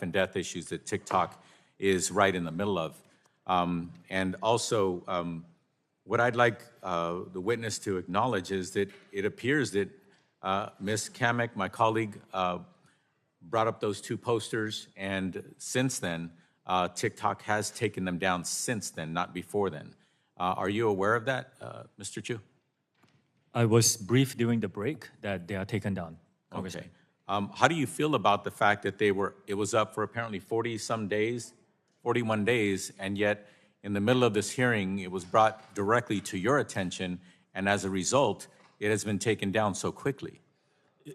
and death issues that TikTok is right in the middle of. And also, what I'd like the witness to acknowledge is that it appears that Ms. Kamek, my colleague, brought up those two posters, and since then, TikTok has taken them down since then, not before then. Are you aware of that, Mr. Chu? I was briefed during the break that they are taken down, Congressman. Okay. How do you feel about the fact that it was up for apparently 40-some days, 41 days, and yet in the middle of this hearing, it was brought directly to your attention, and as a result, it has been taken down so quickly?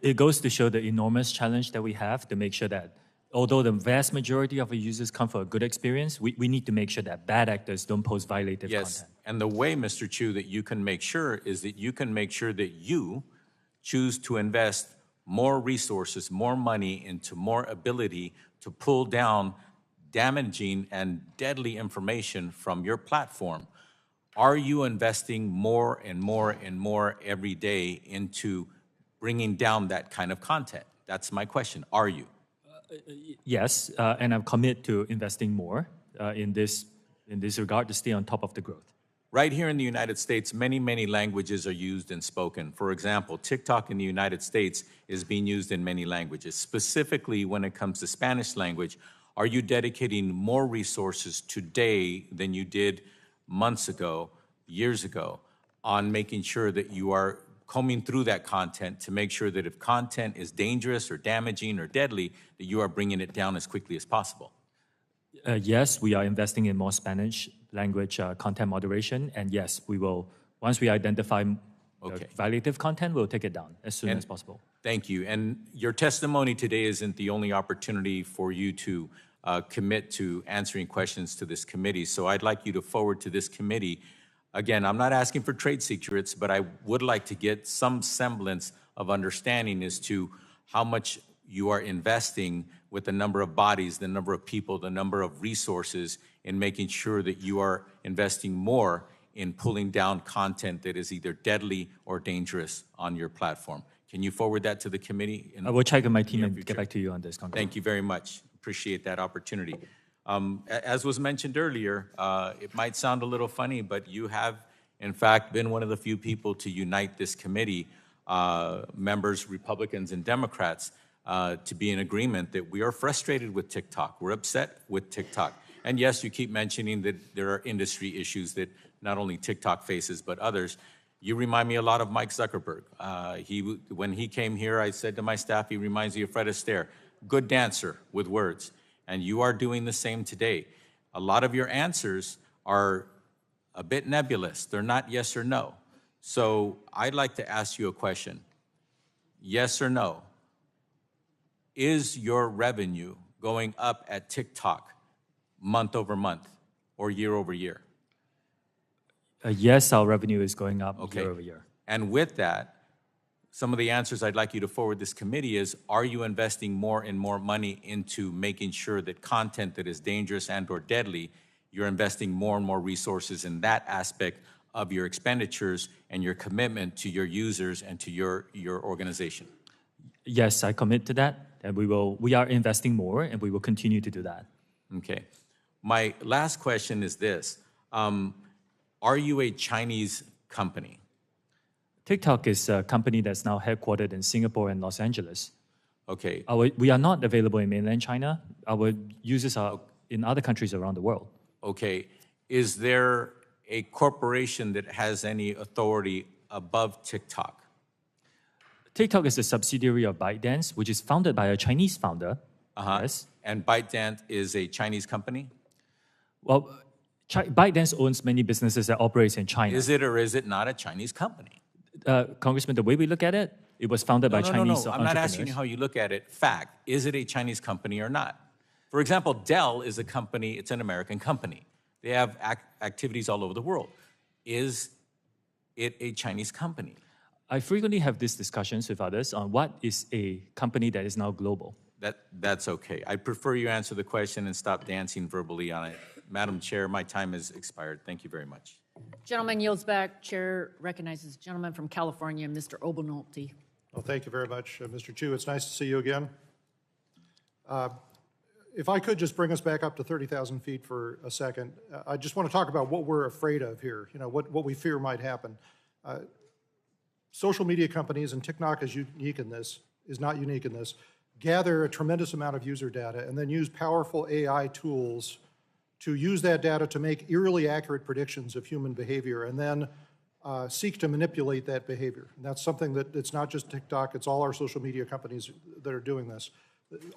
It goes to show the enormous challenge that we have to make sure that although the vast majority of our users come for a good experience, we need to make sure that bad actors don't post violative content. And the way, Mr. Chu, that you can make sure is that you can make sure that you choose to invest more resources, more money into more ability to pull down damaging and deadly information from your platform. Are you investing more and more and more every day into bringing down that kind of content? That's my question. Are you? Yes, and I'm committed to investing more in this regard to stay on top of the growth. Right here in the United States, many languages are used and spoken. For example, TikTok in the United States is being used in many languages. Specifically, when it comes to Spanish language, are you dedicating more resources today than you did months ago, years ago, on making sure that you are combing through that content to make sure that if content is dangerous or damaging or deadly, that you are bringing it down as quickly as possible? Yes, we are investing in more Spanish language content moderation, and yes, we will, once we identify violative content, we'll take it down as soon as possible. Thank you. And your testimony today isn't the only opportunity for you to commit to answering questions to this committee, so I'd like you to forward to this committee. Again, I'm not asking for trade secrets, but I would like to get some semblance of understanding as to how much you are investing with the number of bodies, the number of people, the number of resources in making sure that you are investing more in pulling down content that is either deadly or dangerous on your platform. Can you forward that to the committee? I will check with my team and get back to you on this, Congressman. Thank you very much. Appreciate that opportunity. As was mentioned earlier, it might sound a little funny, but you have, in fact, been one of the few people to unite this committee, members, Republicans and Democrats, to be in agreement that we are frustrated with TikTok. We're upset with TikTok. And yes, you keep mentioning that there are industry issues that not only TikTok faces, but others. You remind me a lot of Mike Zuckerberg. When he came here, I said to my staff, he reminds me of Fred Astaire, good dancer with words. And you are doing the same today. A lot of your answers are a bit nebulous. They're not yes or no. So I'd like to ask you a question. Yes or no? Is your revenue going up at TikTok month over month or year over year? Yes, our revenue is going up year over year. And with that, some of the answers I'd like you to forward this committee is, are you investing more and more money into making sure that content that is dangerous and or deadly, you're investing more and more resources in that aspect of your expenditures and your commitment to your users and to your organization? Yes, I commit to that, and we are investing more, and we will continue to do that. Okay. My last question is this. Are you a Chinese company? TikTok is a company that's now headquartered in Singapore and Los Angeles. Okay. We are not available in mainland China. Our users are in other countries around the world. Okay. Is there a corporation that has any authority above TikTok? TikTok is a subsidiary of ByteDance, which is founded by a Chinese founder. Yes. And ByteDance is a Chinese company? Well, ByteDance owns many businesses that operate in China. Is it or is it not a Chinese company? Congressman, the way we look at it, it was founded by Chinese entrepreneurs. I'm not asking you how you look at it. Fact, is it a Chinese company or not? For example, Dell is a company, it's an American company. They have activities all over the world. Is it a Chinese company? I frequently have these discussions with others on what is a company that is now global. That's okay. I prefer you answer the question and stop dancing verbally on it. Madam Chair, my time has expired. Thank you very much. Gentleman yields back. Chair recognizes the gentleman from California, Mr. Obernolte. Well, thank you very much, Mr. Chu. It's nice to see you again. if I could just bring us back up to 30,000 feet for a second, I just want to talk about what we're afraid of here, what we fear might happen. Social media companies, and TikTok is not unique in this, gather a tremendous amount of user data and then use powerful AI tools to use that data to make eerily accurate predictions of human behavior and then seek to manipulate that behavior. And that's something that it's not just TikTok, it's all our social media companies that are doing this.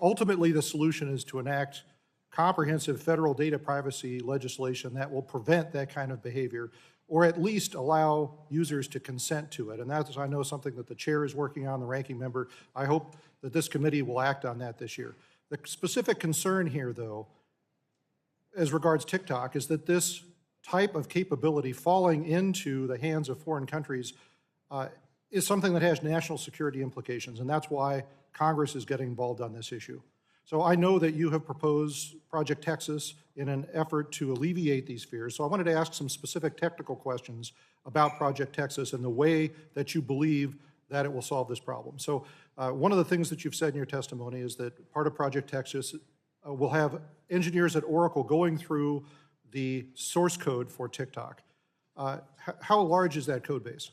Ultimately, the solution is to enact comprehensive federal data privacy legislation that will prevent that kind of behavior, or at least allow users to consent to it. And that's, I know, something that the chair is working on, the ranking member. I hope that this committee will act on that this year. The specific concern here, though, as regards TikTok, is that this type of capability falling into the hands of foreign countries is something that has national security implications, and that's why Congress is getting involved on this issue. So I know that you have proposed Project Texas in an effort to alleviate these fears. So I wanted to ask some specific technical questions about Project Texas and the way that you believe that it will solve this problem. So one of the things that you've said in your testimony is that part of Project Texas will have engineers at Oracle going through the source code for TikTok. How large is that code base?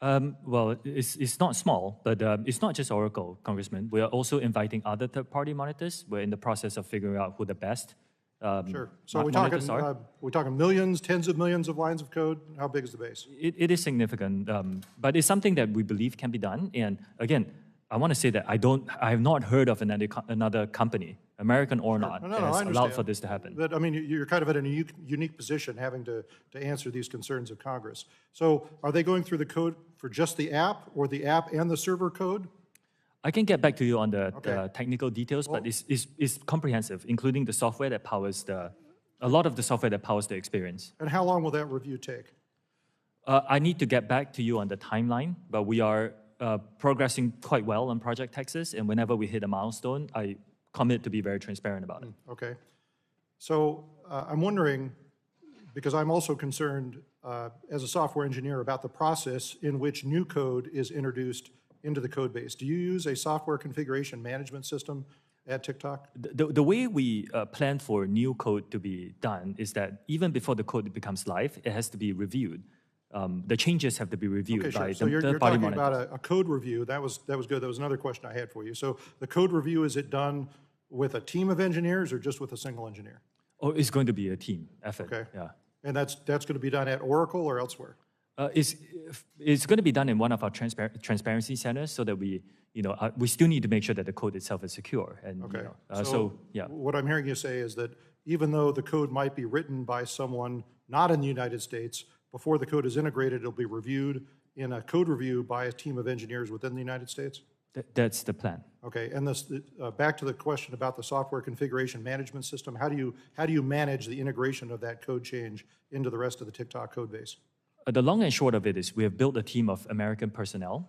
Well, it's not small, but it's not just Oracle, Congressman. We are also inviting other third-party monitors. We're in the process of figuring out who the best Sure. So we're talking millions, tens of millions of lines of code? How big is the base? It is significant, but it's something that we believe can be done. And again, I want to say that I have not heard of another company, American or not, that has allowed for this to happen. But I mean, you're kind of at a unique position having to answer these concerns of Congress. So are they going through the code for just the app or the app and the server code? I can get back to you on the technical details, but it's comprehensive, including the software that powers a lot of the software that powers the experience. And how long will that review take? I need to get back to you on the timeline, but we are progressing quite well on Project Texas, and whenever we hit a milestone, I commit to be very transparent about it. Okay. So I'm wondering, because I'm also concerned as a software engineer about the process in which new code is introduced into the code base. Do you use a software configuration management system at TikTok? The way we plan for new code to be done is that even before the code becomes live, it has to be reviewed. The changes have to be reviewed by so the you're party talking monitors. about a code review. That was good. That was another question I had for you. So the code review, is it done with a team of engineers or just with a single engineer? Oh, it's going to be a team effort. Okay. Yeah. And that's going to be done at Oracle or elsewhere? It's going to be done in one of our transparency centers, so that we still need to make sure that the code itself is secure. And Okay. so yeah. What I'm hearing you say is that even though the code might be written by someone not in the United States, before the code is integrated, it'll be reviewed in a code review by a team of engineers within the United States? That's the plan. Okay, and this, back to the question about the software configuration management system, how do you manage the integration of that code change into the rest of the TikTok code base? The long and short of it is we have built a team of American personnel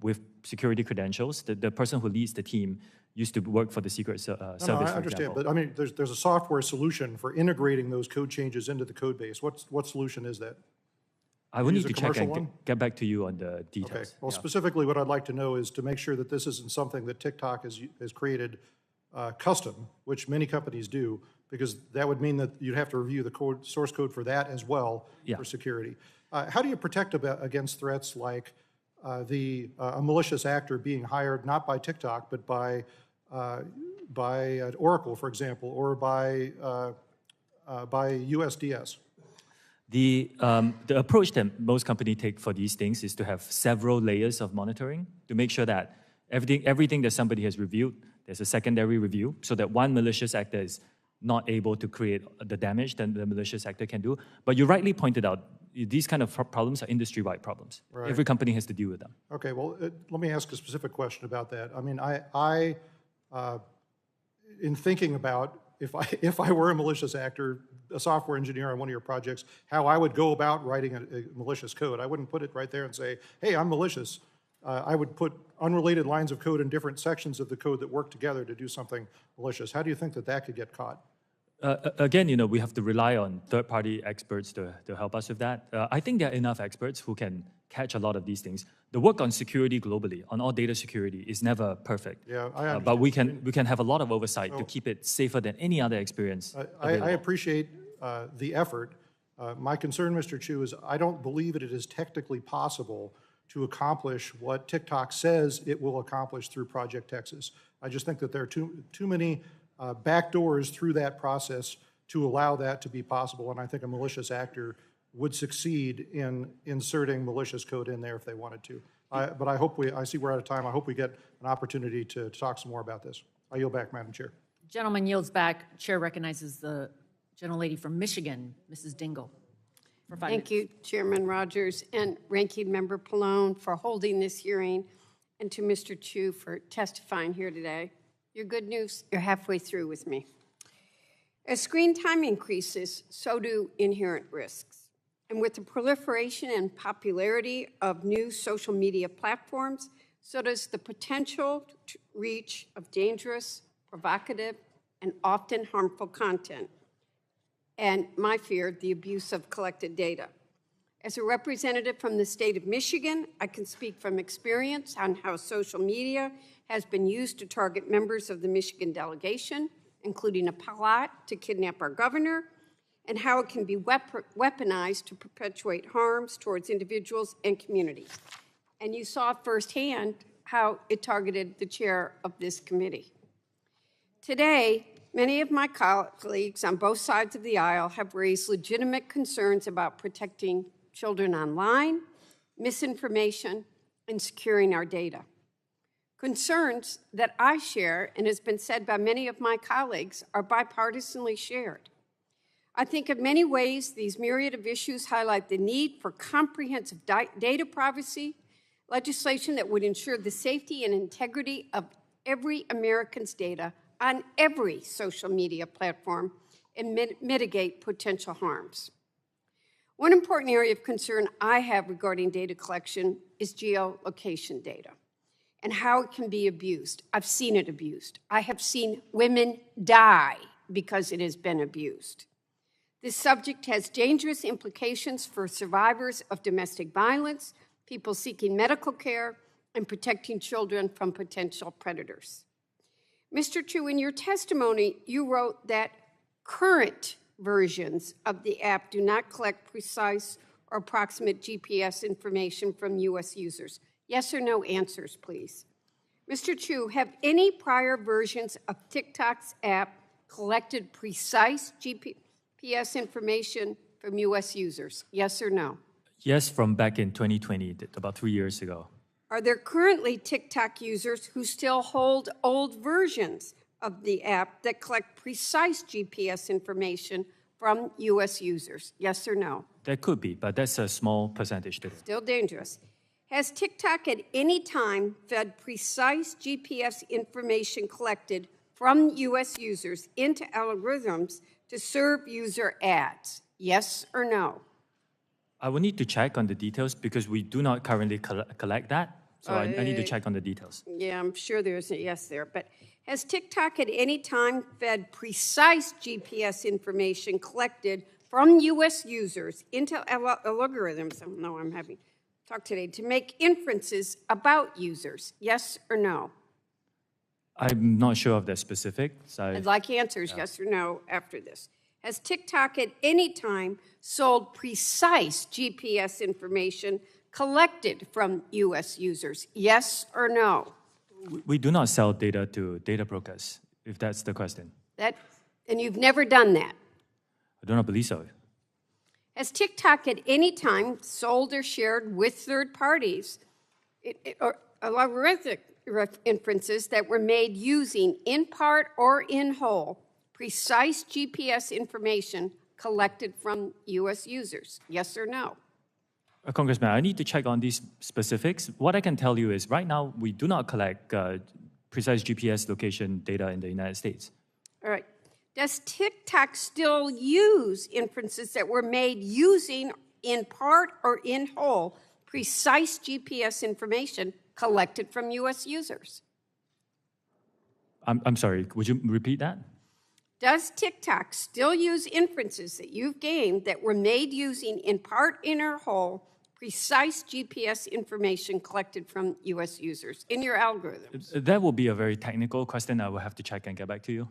with security credentials. The person who leads the team used to work for the Secret Service, No, I for understand, example. but I mean, there's a software solution for integrating those code changes into the code base. What solution is that? I will use need a to check commercial and one? get back to you on the Okay, details. well, Yeah. specifically what I'd like to know is to make sure that this isn't something that TikTok has created custom, which many companies do, because that would mean that you'd have to review the source code for that as well for security. How do you protect against threats like a malicious actor being hired not by TikTok, but by Oracle, for example, or by USDS? The approach that most companies take for these things is to have several layers of monitoring to make sure that everything that somebody has reviewed, there's a secondary review, so that one malicious actor is not able to create the damage that the malicious actor can do. But you rightly pointed out, these kind of problems are industry-wide problems. Right. Every company has to deal with them. Okay, well, let me ask a specific question about that. I mean, in thinking about if I were a malicious actor, a software engineer on one of your projects, how I would go about writing a malicious code. I wouldn't put it right there and say, hey, I'm malicious. I would put unrelated lines of code in different sections of the code that work together to do something malicious. How do you think that could get caught? Again, we have to rely on third-party experts to help us with that. I think there are enough experts who can catch a lot of these things. The work on security globally, on all data security, is never perfect. Yeah, I understand. But we can have a lot of oversight to keep it safer than any other experience. I appreciate the effort. My concern, Mr. Shou, is I don't believe that it is technically possible to accomplish what TikTok says it will accomplish through Project Texas. I just think that there are too many backdoors through that process to allow that to be possible, and I think a malicious actor would succeed in inserting malicious code in there if they wanted to. But I see we're out of time. I hope we get an opportunity to talk some more about this. I yield back, Madam Chair. Gentleman yields back. Chair recognizes the gentlelady from Michigan, Mrs. Dingle, for 5 minutes. Thank you, Chairman Rogers and Ranking Member Pallone for holding this hearing, and to Mr. Shou for testifying here today. Your good news, you're halfway through with me. As screen time increases, so do inherent risks. And with the proliferation and popularity of new social media platforms, so does the potential reach of dangerous, provocative, and often harmful content. And my fear, the abuse of collected data. As a representative from the state of Michigan, I can speak from experience on how social media has been used to target members of the Michigan delegation, including a plot to kidnap our governor, and how it can be weaponized to perpetuate harms towards individuals and communities. And you saw firsthand how it targeted the chair of this committee. Today, many of my colleagues on both sides of the aisle have raised legitimate concerns about protecting children online, misinformation, and securing our data. Concerns that I share, and has been said by many of my colleagues, are bipartisanly shared. I think in many ways, these myriad of issues highlight the need for comprehensive data privacy, legislation that would ensure the safety and integrity of every American's data on every social media platform and mitigate potential harms. One important area of concern I have regarding data collection is geolocation data and how it can be abused. I've seen it abused. I have seen women die because it has been abused. This subject has dangerous implications for survivors of domestic violence, people seeking medical care, and protecting children from potential predators. Mr. Shou, in your testimony, you wrote that current versions of the app do not collect precise or approximate GPS information from U.S. users. Yes or no answers, please. Mr. Shou, have any prior versions of TikTok's app collected precise GPS information from U.S. users? Yes or no? Yes, from back in 2020, about 3 years ago. Are there currently TikTok users who still hold old versions of the app that collect precise GPS information from U.S. users? Yes or no? There could be, but that's a small percentage today. Still dangerous. Has TikTok at any time fed precise GPS information collected from U.S. users into algorithms to serve user ads? Yes or no? I will need to check on the details because we do not currently collect that. So I need to check on the details. Yeah, I'm sure there's a yes there. But has TikTok at any time fed precise GPS information collected from U.S. users into algorithms? I know I'm having talk today to make inferences about users? Yes or no? I'm not sure of the specifics. I'd like answers, yes or no, after this. Has TikTok at any time sold precise GPS information collected from U.S. users? Yes or no? We do not sell data to data brokers, if that's the question. And you've never done that? I do not believe so. Has TikTok at any time sold or shared with third parties or algorithmic inferences that were made using, in part or in whole, precise GPS information collected from U.S. users? Yes or no? Congressman, I need to check on these specifics. What I can tell you is right now we do not collect precise GPS location data in the United States. All right. Does TikTok still use inferences that were made using, in part or in whole, precise GPS information collected from U.S. users? I'm sorry, would you repeat that? Does TikTok still use inferences that you've gained that were made using, in part or in whole, precise GPS information collected from U.S. users in your algorithms? That will be a very technical question. I will have to check and get back to you.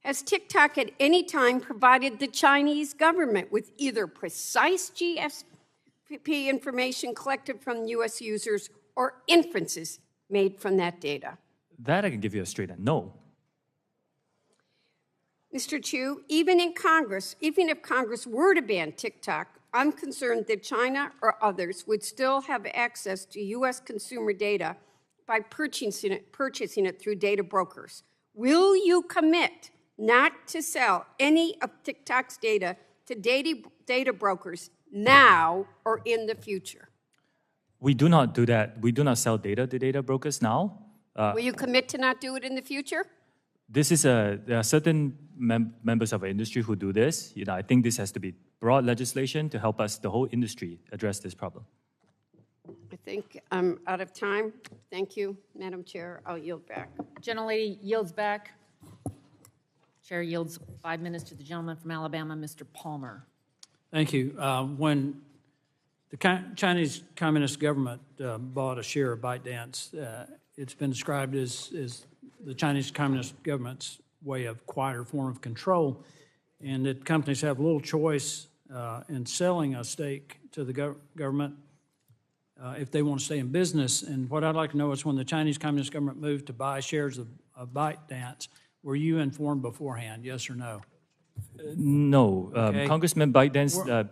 Has TikTok at any time provided the Chinese government with either precise GSP information collected from U.S. users or inferences made from that data? That I can give you a straight no. Mr. Chu, even if Congress were to ban TikTok, I'm concerned that China or others would still have access to U.S. consumer data by purchasing it through data brokers. Will you commit not to sell any of TikTok's data to data brokers now or in the future? We do not do that. We do not sell data to data brokers now. Will you commit to not do it in the future? There are certain members of our industry who do this. I think this has to be broad legislation to help us, the whole industry, address this problem. I think I'm out of time. Thank you, Madam Chair. I'll yield back. Gentlelady yields back. Chair yields 5 minutes to the gentleman from Alabama, Mr. Palmer. Thank you. When the Chinese Communist government bought a share of ByteDance, it's been described as the Chinese Communist government's way of quieter form of control, and that companies have little choice in selling a stake to the government if they want to stay in business. And what I'd like to know is when the Chinese Communist government moved to buy shares of ByteDance, were you informed beforehand, yes or no? No. Okay. Congressman ByteDance...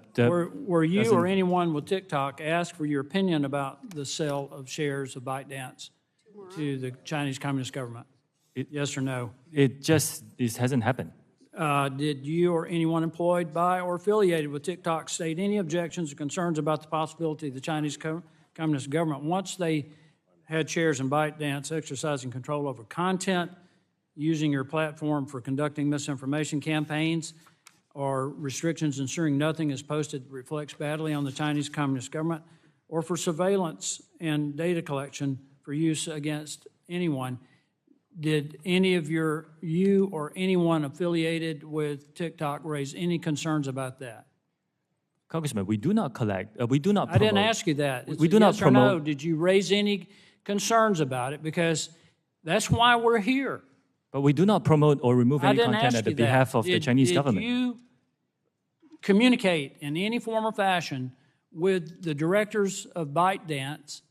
Were you or anyone with TikTok asked for your opinion about the sale of shares of ByteDance to the Chinese Communist government? Yes or no? This hasn't happened. Did you or anyone employed by or affiliated with TikTok state any objections or concerns about the possibility of the Chinese Communist government, once they had shares in ByteDance, exercising control over content, using your platform for conducting misinformation campaigns, or restrictions ensuring nothing is posted that reflects badly on the Chinese Communist government, or for surveillance and data collection for use against anyone? Did any of you or anyone affiliated with TikTok raise any concerns about that? Congressman, we do not collect, we do not I promote. didn't ask you that. We do not yes or no. promote. Did you raise any concerns about it? Because that's why we're here. But we do not promote or remove I any didn't content ask at the you that. behalf of the Chinese government. Did you communicate in any form or fashion with the directors of ByteDance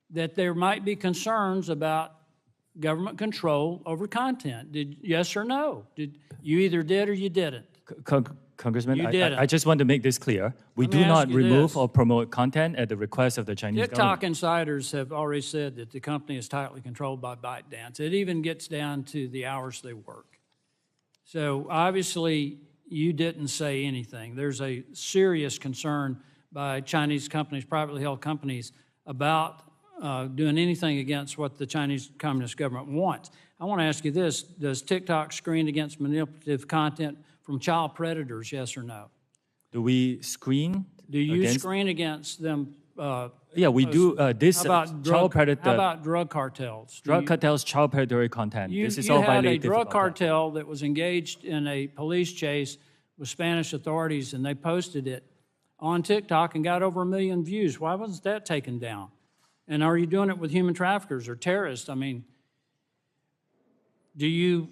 that there might be concerns about government control over content? Yes or no? You either did or you didn't? Congressman, You didn't. I just want to make this clear. We Let me do ask not you remove this. or promote content at the request of the Chinese TikTok government. insiders have already said that the company is tightly controlled by ByteDance. It even gets down to the hours they work. So obviously, you didn't say anything. There's a serious concern by Chinese companies, privately held companies, about doing anything against what the Chinese Communist government wants. I want to ask you this. Does TikTok screen against manipulative content from child predators, yes or no? Do we screen? Do you against? screen against them? Yeah, we do. This How child predator. about drug cartels? Drug cartels, child predatory content. You This is had all a violated. drug cartel that was engaged in a police chase with Spanish authorities, and they posted it on TikTok and got over 1 million views. Why wasn't that taken down? And are you doing it with human traffickers or terrorists? I mean, do you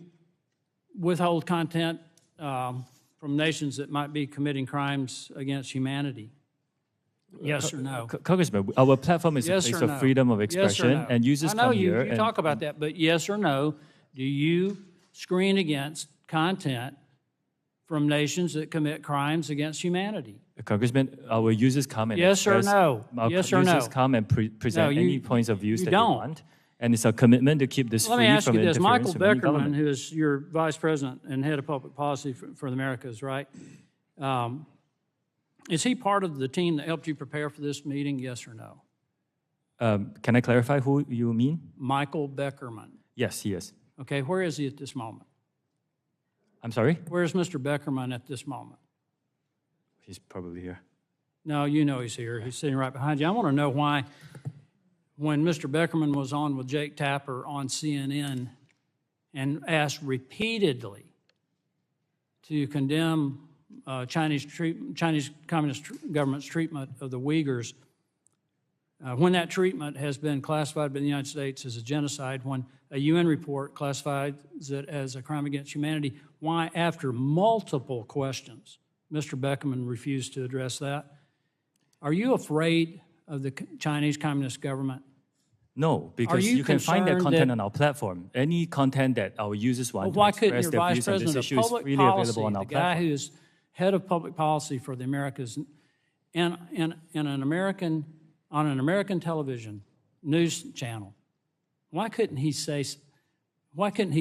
withhold content from nations that might be committing crimes against humanity? Yes or no? Congressman, our platform is Yes a place or of no? freedom of Yes or expression, no? and users I know come here. you and talk about that, but yes or no, do you screen against content from nations that commit crimes against humanity? Congressman, our users come and Yes or express, no? Our Yes or users no? come and present No, any points of views you that don't. they want, and it's a commitment to keep this Let free me ask from you this. interference Michael from any Beckerman, government. who is your vice president and head of public policy for the Americas, right? Is he part of the team that helped you prepare for this meeting, yes or no? Can I clarify who you mean? Michael Beckerman. Yes, he is. Okay, where is he at this moment? I'm sorry? Where is Mr. Beckerman at this moment? He's probably here. No, you know he's here. He's sitting right behind you. I want to know why, when Mr. Beckerman was on with Jake Tapper on CNN and asked repeatedly to condemn Chinese Communist government's treatment of the Uyghurs, When that treatment has been classified by the United States as a genocide, when a UN report classifies it as a crime against humanity, why, after multiple questions, Mr. Beckerman refused to address that? Are you afraid of the Chinese Communist government? No, because you you can find that concerned content that- on our platform. Any content that our users want Well, why to couldn't express your their vice views on this president of issue is public freely policy, available on our the guy platform. who is head of public policy for the Americas, in an American, on an American television news channel, why couldn't he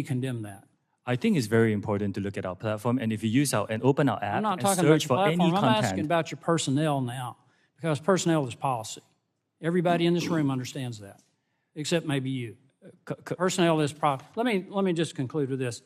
condemn that? I think it's very important to look at our platform, and if you use and open our app I'm not and talking about search your for any platform. I'm asking content, about your personnel now, because personnel is policy. Everybody in this room understands that, except maybe you. Personnel is let me just conclude with this.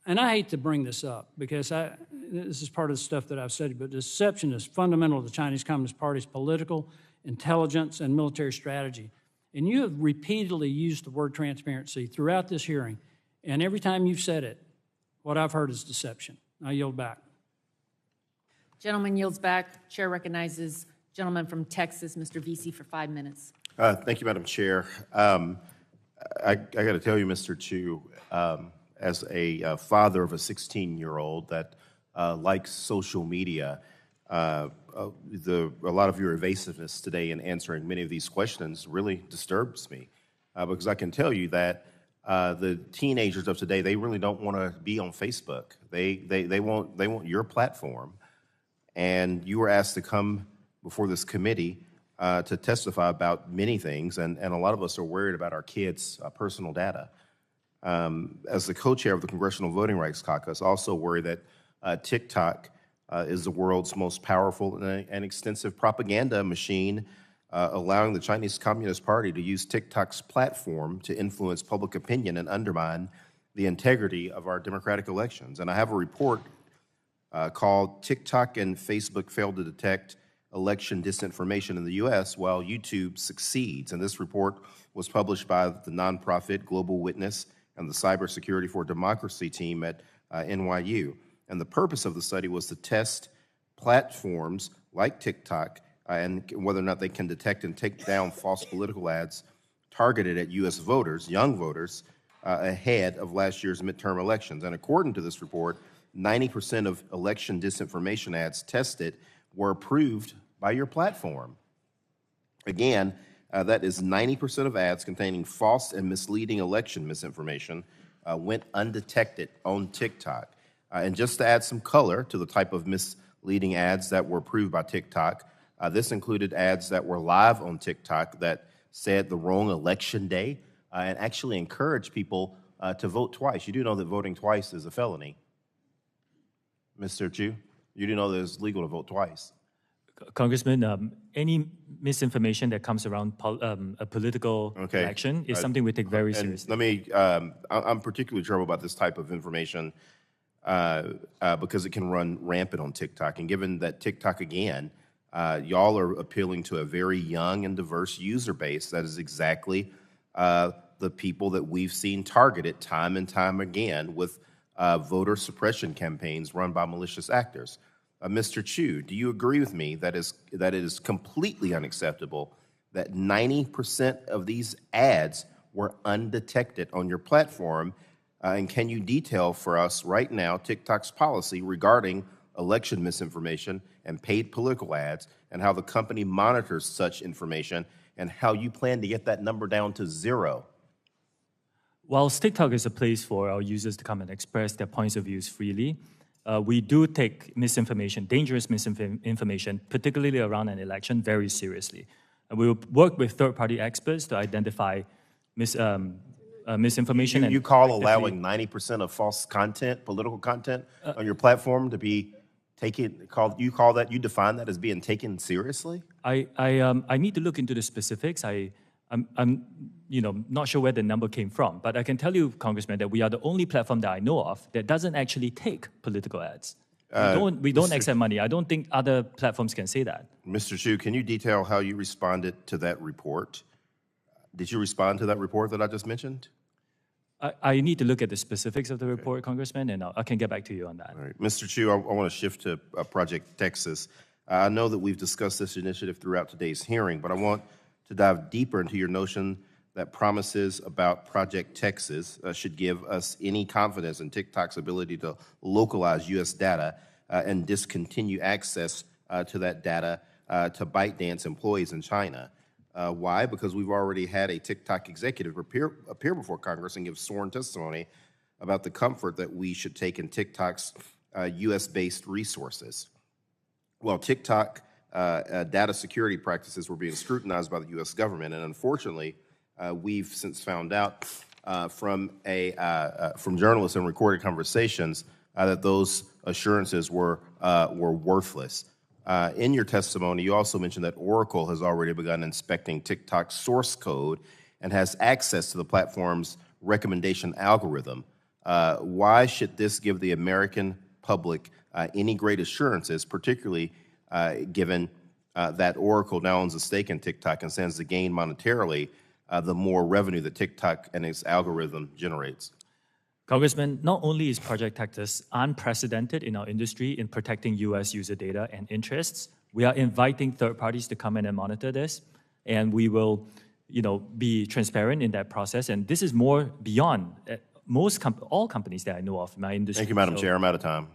And I hate to bring this up because this is part of the stuff that I've studied, but deception is fundamental to the Chinese Communist Party's political, intelligence, and military strategy. And you have repeatedly used the word transparency throughout this hearing, and every time you've said it, what I've heard is deception. I yield back. Gentleman yields back. Chair recognizes gentleman from Texas, Mr. Vesey, for 5 minutes. Thank you, Madam Chair. I got to tell you, Mr. Chu, as a father of a 16-year-old that likes social media, a lot of your evasiveness today in answering many of these questions really disturbs me, because I can tell you that the teenagers of today, they really don't want to be on Facebook. They want your platform, and you were asked to come before this committee to testify about many things, and a lot of us are worried about our kids' personal data. As the co-chair of the Congressional Voting Rights Caucus, I also worry that TikTok is the world's most powerful and extensive propaganda machine, allowing the Chinese Communist Party to use TikTok's platform to influence public opinion and undermine the integrity of our democratic elections. And I have a report called "TikTok and Facebook Failed to Detect Election Disinformation in the U.S. While YouTube Succeeds." And this report was published by the nonprofit Global Witness and the Cybersecurity for Democracy team at NYU. And the purpose of the study was to test platforms like TikTok and whether or not they can detect and take down false political ads targeted at U.S. voters, young voters, ahead of last year's midterm elections. And according to this report, 90% of election disinformation ads tested were approved by your platform. Again, that is 90% of ads containing false and misleading election misinformation went undetected on TikTok. And just to add some color to the type of misleading ads that were approved by TikTok, this included ads that were live on TikTok that said the wrong election day and actually encouraged people to vote twice. You do know that voting twice is a felony. Mr. Chu, you do know that it's legal to vote twice. Congressman, any misinformation that comes around a political election is something we take very seriously. Let me, I'm particularly troubled about this type of information because it can run rampant on TikTok. And given that TikTok, again, y'all are appealing to a very young and diverse user base, that is exactly the people that we've seen targeted time and time again with voter suppression campaigns run by malicious actors. Mr. Chu, do you agree with me that it is completely unacceptable that 90% of these ads were undetected on your platform? And can you detail for us right now TikTok's policy regarding election misinformation and paid political ads, and how the company monitors such information, and how you plan to get that number down to zero? Whilst TikTok is a place for our users to come and express their points of views freely, we do take misinformation, dangerous misinformation, particularly around an election, very seriously. And we will work with third-party experts to identify misinformation. You call allowing 90% of false content, political content, on your platform to be taken, you define that as being taken seriously? I need to look into the specifics. I'm not sure where the number came from, but I can tell you, Congressman, that we are the only platform that I know of that doesn't actually take political ads. We don't accept money. I don't think other platforms can say that. Mr. Shou, can you detail how you responded to that report? Did you respond to that report that I just mentioned? I need to look at the specifics of the report, Congressman, and I can get back to you on that. All right. Mr. Chu, I want to shift to Project Texas. I know that we've discussed this initiative throughout today's hearing, but I want to dive deeper into your notion that promises about Project Texas should give us any confidence in TikTok's ability to localize U.S. data and discontinue access to that data to ByteDance employees in China. Why? Because we've already had a TikTok executive appear before Congress and give sworn testimony about the comfort that we should take in TikTok's U.S.-based resources. Well, TikTok data security practices were being scrutinized by the U.S. government, and unfortunately, we've since found out from journalists and recorded conversations that those assurances were worthless. In your testimony, you also mentioned that Oracle has already begun inspecting TikTok's source code and has access to the platform's recommendation algorithm. Why should this give the American public any great assurances, particularly given that Oracle now owns a stake in TikTok and stands to gain monetarily the more revenue that TikTok and its algorithm generates? Congressman, not only is Project Texas unprecedented in our industry in protecting U.S. user data and interests, we are inviting third parties to come in and monitor this, and we will, be transparent in that process. And this is more beyond all companies that I know of in my industry. Thank you, Madam Chair. I'm out of time.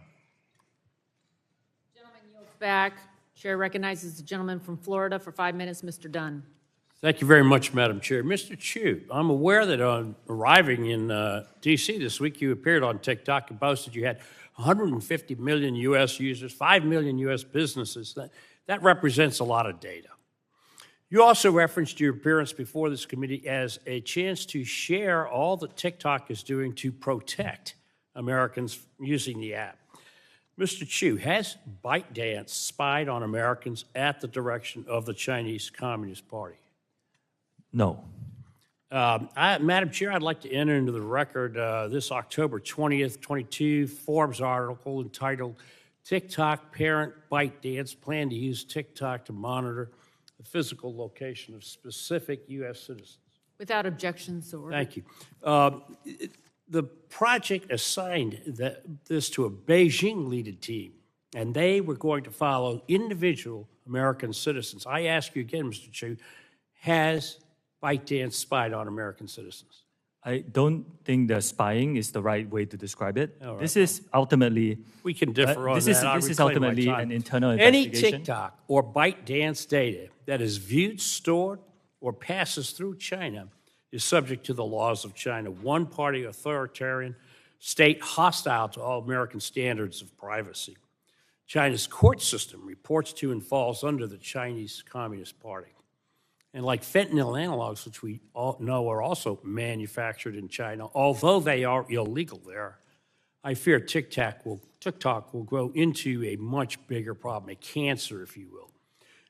Gentleman yields back. Chair recognizes the gentleman from Florida for 5 minutes, Mr. Dunn. Thank you very much, Madam Chair. Mr. Shou, I'm aware that on arriving in D.C. this week, you appeared on TikTok and boasted you had 150 million U.S. users, 5 million U.S. businesses. That represents a lot of data. You also referenced your appearance before this committee as a chance to share all that TikTok is doing to protect Americans using the app. Mr. Shou, has ByteDance spied on Americans at the direction of the Chinese Communist Party? No. Madam Chair, I'd like to enter into the record this October 20th, 22 Forbes article entitled TikTok Parent ByteDance Plan to Use TikTok to Monitor the Physical Location of Specific U.S. Citizens. Without objection, so ordered. Thank you. The project assigned this to a Beijing-led team, and they were going to follow individual American citizens. I ask you again, Mr. Shou, has ByteDance spied on American citizens? I don't think the spying is the right way to describe it. All right. This is ultimately... We can differ on this that. Is ultimately an internal Any investigation. TikTok or ByteDance data that is viewed, stored, or passes through China is subject to the laws of China, one-party authoritarian state hostile to all American standards of privacy. China's court system reports to and falls under the Chinese Communist Party. And like fentanyl analogs, which we all know are also manufactured in China, although they are illegal there, I fear TikTok will grow into a much bigger problem, a cancer, if you will.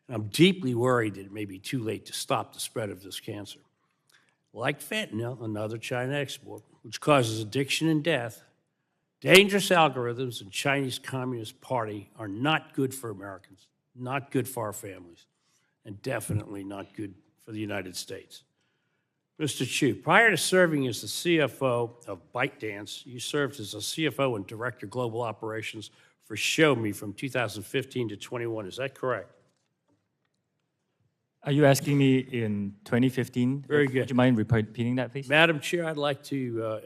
And I'm deeply worried that it may be too late to stop the spread of this cancer. Like fentanyl, another China export, which causes addiction and death, dangerous algorithms and Chinese Communist Party are not good for Americans, not good for our families, and definitely not good for the United States. Mr. Shou, prior to serving as the CFO of ByteDance, you served as a CFO and Director of Global Operations for Shou from 2015 to 21. Is that correct? Are you asking me in 2015? Very good. Would you mind repeating that, please? Madam Chair, I'd like to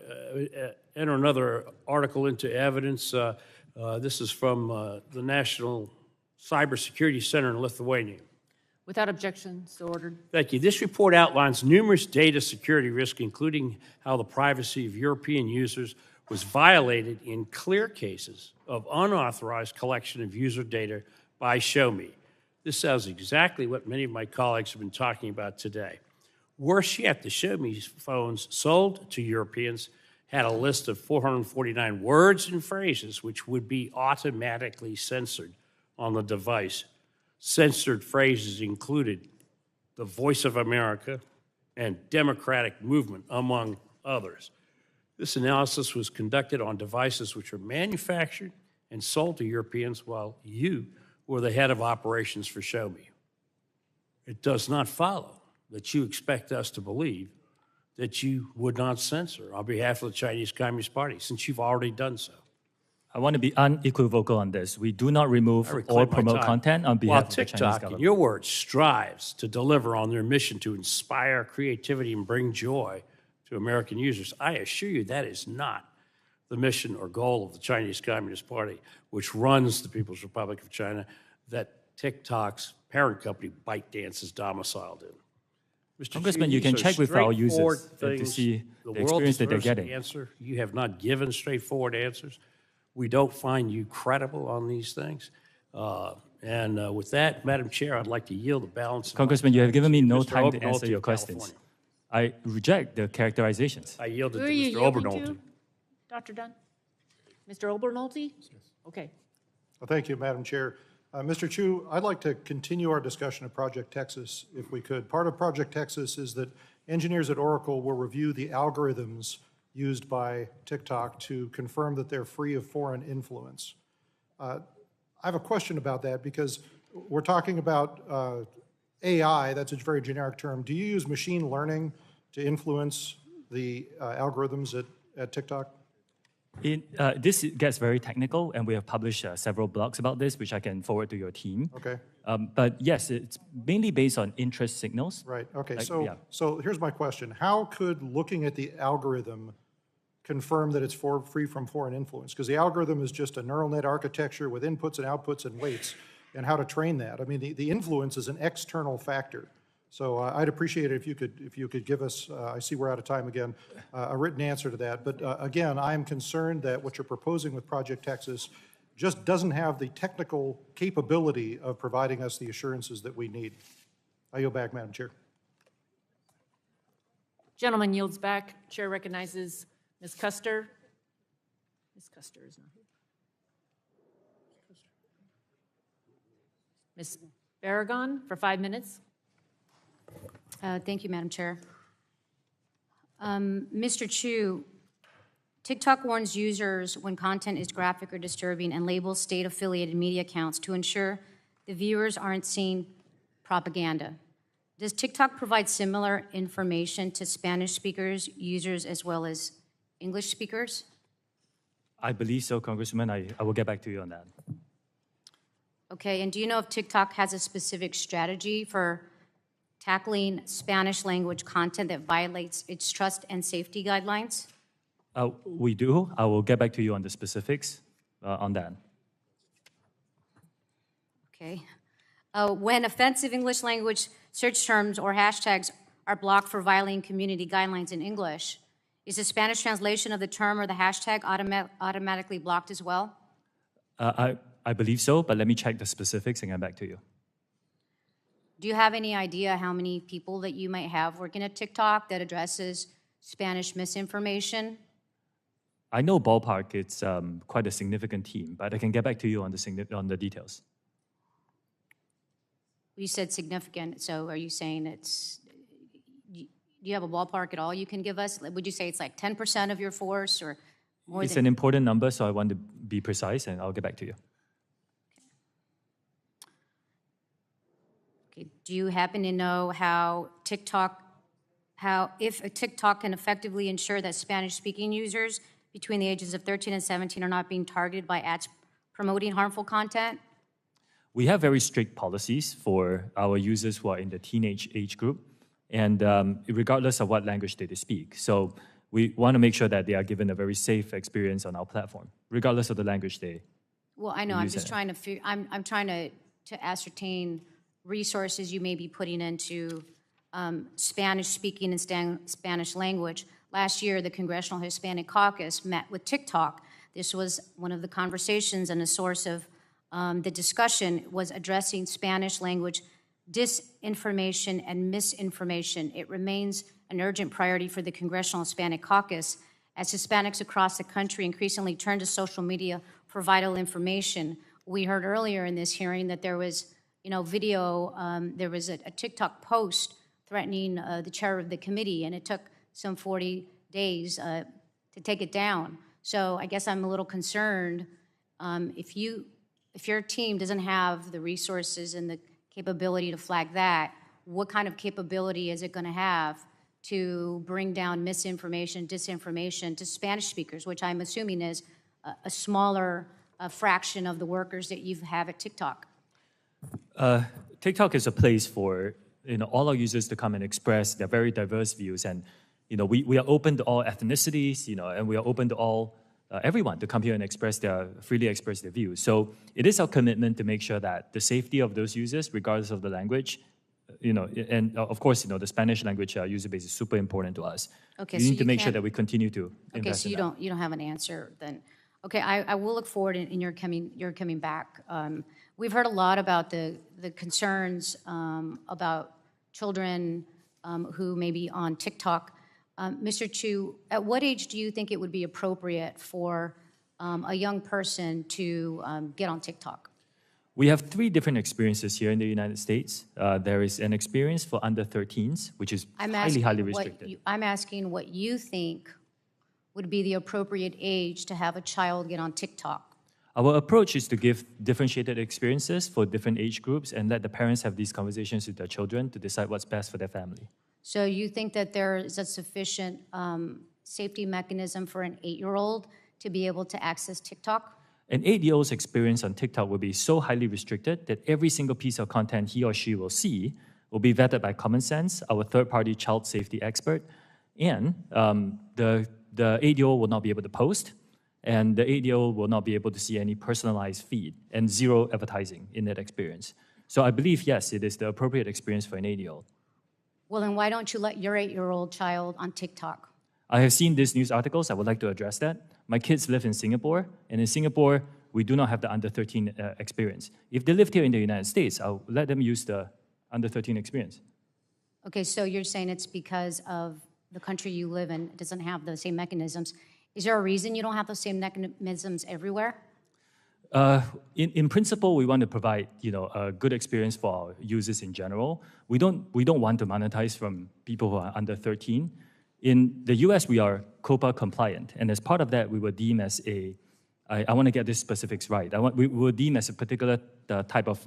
enter another article into evidence. This is from the National Cybersecurity Center in Lithuania. Without objection, so ordered. Thank you. This report outlines numerous data security risks, including how the privacy of European users was violated in clear cases of unauthorized collection of user data by Shou. This sounds exactly what many of my colleagues have been talking about today. Worse yet, the Shou phones sold to Europeans had a list of 449 words and phrases which would be automatically censored on the device. Censored phrases included the Voice of America and Democratic Movement, among others. This analysis was conducted on devices which were manufactured and sold to Europeans while you were the head of operations for Shou. It does not follow that you expect us to believe that you would not censor on behalf of the Chinese Communist Party, since you've already done so. I want to be unequivocal on this. We do not remove or reclaim my promote time. content on While behalf of the Chinese TikTok, in government. your words, strives to deliver on their mission to inspire creativity and bring joy to American users, I assure you that is not the mission or goal of the Chinese Communist Party, which runs the People's Republic of China, that TikTok's parent company, ByteDance, is domiciled in. Mr. Congressman, Xi, you can these are check with our straightforward users to things. see the world experience that they're deserves an getting. answer. You have not given straightforward answers. We don't find you credible on these things. With that, Madam Chair, I'd like to yield the balance. of my Congressman, you have given me to no Mr. time to Obernolte answer your of questions. California. I reject the characterizations. I yielded Who to are you Mr. yielding Obernolte. to, Dr. Dunn? Mr. Obernolte? Okay. Well, thank you, Madam Chair. Mr. Shou, I'd like to continue our discussion of Project Texas, if we could. Part of Project Texas is that engineers at Oracle will review the algorithms used by TikTok to confirm that they're free of foreign influence. I have a question about that because we're talking about AI, that's a very generic term. Do you use machine learning to influence the algorithms at TikTok? This gets very technical, and we have published several blogs about this, which I can forward to your team. Okay. But yes, it's mainly based on interest signals. Right, okay, Like, so, yeah. so here's my question. How could looking at the algorithm confirm that it's free from foreign influence? Because the algorithm is just a neural net architecture with inputs and outputs and weights, and how to train that. I mean, the influence is an external factor. So I'd appreciate it if you could give us, I see we're out of time again, a written answer to that. But again, I'm concerned that what you're proposing with Project Texas just doesn't have the technical capability of providing us the assurances that we need. I yield back, Madam Chair. Gentleman yields back. Chair recognizes Ms. Custer. Ms. Custer is not here. Ms. Barragon for 5 minutes. Thank you, Madam Chair. Mr. Shou, TikTok warns users when content is graphic or disturbing and labels state-affiliated media accounts to ensure the viewers aren't seeing propaganda. Does TikTok provide similar information to Spanish speakers, users, as well as English speakers? I believe so, Congressman. I will get back to you on that. Okay, and do you know if TikTok has a specific strategy for tackling Spanish language content that violates its trust and safety guidelines? We do. I will get back to you on the specifics on that. Okay. When offensive English language search terms or hashtags are blocked for violating community guidelines in English, is the Spanish translation of the term or the hashtag automatically blocked as well? I believe so, but let me check the specifics and get back to you. Do you have any idea how many people that you might have working at TikTok that addresses Spanish misinformation? I know ballpark, it's quite a significant team, but I can get back to you on the details. You said significant, so are you saying do you have a ballpark at all you can give us? Would you say it's like 10% of your force or more It's than? an important number, so I want to be precise, and I'll get back to you. Okay. Do you happen to know if a TikTok can effectively ensure that Spanish-speaking users between the ages of 13 and 17 are not being targeted by ads promoting harmful content? We have very strict policies for our users who are in the teenage age group, and regardless of what language they speak. So we want to make sure that they are given a very safe experience on our platform, regardless of the language they. Well, I know, I'm use just it. trying to I'm trying to ascertain resources you may be putting into Spanish-speaking and Spanish language. Last year, the Congressional Hispanic Caucus met with TikTok. This was one of the conversations, and a source of the discussion was addressing Spanish language disinformation and misinformation. It remains an urgent priority for the Congressional Hispanic Caucus as Hispanics across the country increasingly turn to social media for vital information. We heard earlier in this hearing that there was, video, there was a TikTok post threatening the chair of the committee, and it took some 40 days to take it down. So I guess I'm a little concerned if your team doesn't have the resources and the capability to flag that, what kind of capability is it going to have to bring down misinformation, disinformation to Spanish speakers, which I'm assuming is a smaller fraction of the workers that you have at TikTok? TikTok is a place for all our users to come and express their very diverse views, and we are open to all ethnicities, and we are open to all everyone to come here and freely express their views. So it is our commitment to make sure that the safety of those users, regardless of the language, and of course, the Spanish language user base is super important to us. Okay, we so need to you make sure can't- that we continue to Okay, invest so in that. you don't have an answer then. Okay, I will look forward in your coming back. We've heard a lot about the concerns about children who may be on TikTok. Mr. Shou, at what age do you think it would be appropriate for a young person to get on TikTok? We have 3 different experiences here in the United States. There is an experience for under 13s, which is highly restricted. I'm asking what you think would be the appropriate age to have a child get on TikTok. Our approach is to give differentiated experiences for different age groups and let the parents have these conversations with their children to decide what's best for their family. So you think that there is a sufficient safety mechanism for an 8-year-old to be able to access TikTok? An 8-year-old's experience on TikTok will be so highly restricted that every single piece of content he or she will see will be vetted by Common Sense, our third-party child safety expert, and the 8-year-old will not be able to post, and the 8-year-old will not be able to see any personalized feed and 0 advertising in that experience. So I believe, yes, it is the appropriate experience for an 8-year-old. Well, then why don't you let your 8-year-old child on TikTok? I have seen these news articles. I would like to address that. My kids live in Singapore, and in Singapore, we do not have the under 13 experience. If they lived here in the United States, I'll let them use the under 13 experience. Okay, so you're saying it's because of the country you live in doesn't have the same mechanisms. Is there a reason you don't have those same mechanisms everywhere? In principle, we want to provide a good experience for our users in general. We don't want to monetize from people who are under 13. In the US, we are COPPA compliant, and as part of that, we were deemed as I want to get these specifics right. We were deemed as a particular type of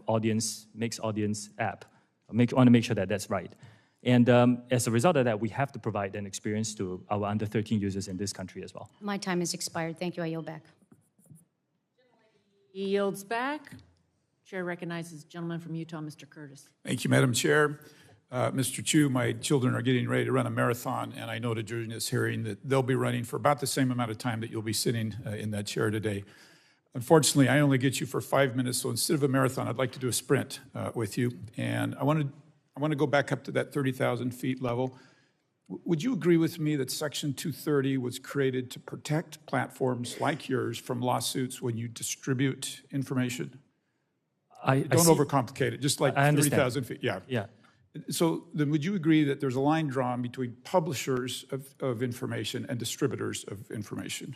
mixed audience app. Want to make sure that that's right. And as a result of that, we have to provide an experience to our under 13 users in this country as well. My time has expired. Thank you. I yield back. He yields back. Chair recognizes the gentleman from Utah, Mr. Curtis. Thank you, Madam Chair. Mr. Shou, my children are getting ready to run a marathon, and I noted during this hearing that they'll be running for about the same amount of time that you'll be sitting in that chair today. Unfortunately, I only get you for 5 minutes, so instead of a marathon, I'd like to do a sprint with you. And I want to go back up to that 30,000 feet level. Would you agree with me that Section 230 was created to protect platforms like yours from lawsuits when you distribute information? Don't overcomplicate it, just like 30,000 feet. Yeah. So then would you agree that there's a line drawn between publishers of information and distributors of information,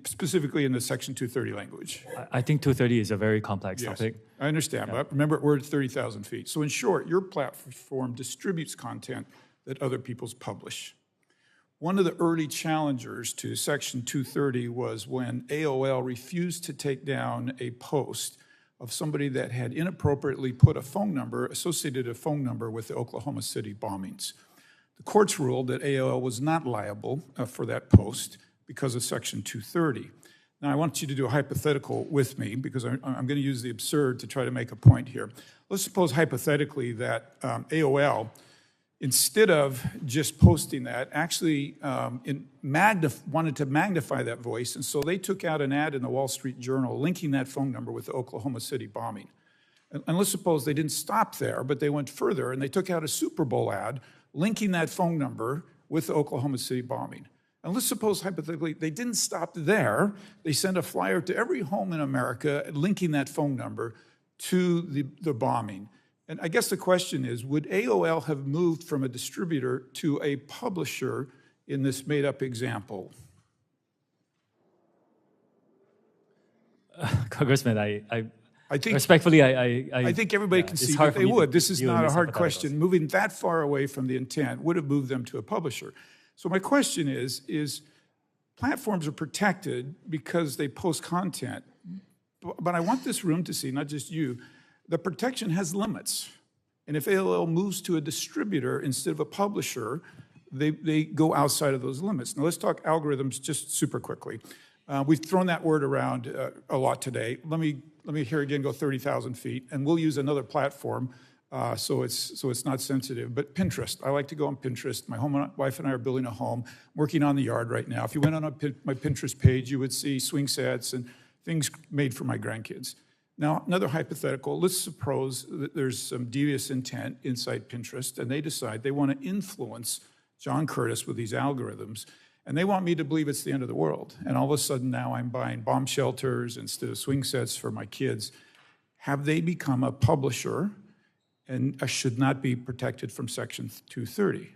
specifically in the Section 230 language? I think 230 is a very complex topic. I understand, but remember, we're at 30,000 feet. So in short, your platform distributes content that other people's publish. One of the early challengers to Section 230 was when AOL refused to take down a post of somebody that had inappropriately associated a phone number with the Oklahoma City bombings. The courts ruled that AOL was not liable for that post because of Section 230. Now, I want you to do a hypothetical with me because I'm going to use the absurd to try to make a point here. Let's suppose hypothetically that AOL, instead of just posting that, actually wanted to magnify that voice, and so they took out an ad in the Wall Street Journal linking that phone number with the Oklahoma City bombing. And let's suppose they didn't stop there, but they went further, and they took out a Super Bowl ad linking that phone number with the Oklahoma City bombing. And let's suppose, hypothetically, they didn't stop there. They sent a flyer to every home in America linking that phone number to the bombing. And I guess the question is, would AOL have moved from a distributor to a publisher in this made-up example? Congressman, I think respectfully, I think everybody can see that they would. This is not a hard question. Moving that far away from the intent would have moved them to a publisher. So my question is platforms are protected because they post content, but I want this room to see, not just you, the protection has limits. And if AOL moves to a distributor instead of a publisher, they go outside of those limits. Now let's talk algorithms just super quickly. We've thrown that word around a lot today. Let me here again go 30,000 feet, and we'll use another platform so it's not sensitive. But Pinterest, I like to go on Pinterest. My wife and I are building a home, working on the yard right now. If you went on my Pinterest page, you would see swing sets and things made for my grandkids. Now, another hypothetical, let's suppose that there's some devious intent inside Pinterest, and they decide they want to influence John Curtis with these algorithms, and they want me to believe it's the end of the world. And all of a sudden now I'm buying bomb shelters instead of swing sets for my kids. Have they become a publisher and should not be protected from Section 230?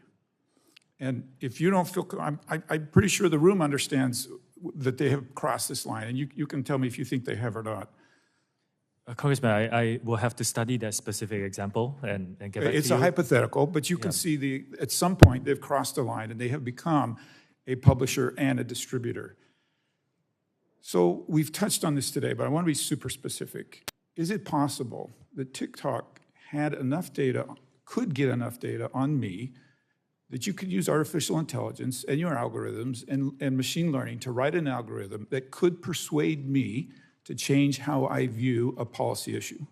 And if you don't feel, I'm pretty sure the room understands that they have crossed this line, and you can tell me if you think they have or not. Congressman, I will have to study that specific example and get back to you. It's a hypothetical, but you can see at some point they've crossed the line and they have become a publisher and a distributor. So we've touched on this today, but I want to be super specific. Is it possible that TikTok had enough data, could get enough data on me that you could use artificial intelligence and your algorithms and machine learning to write an algorithm that could persuade me to change how I view a policy issue?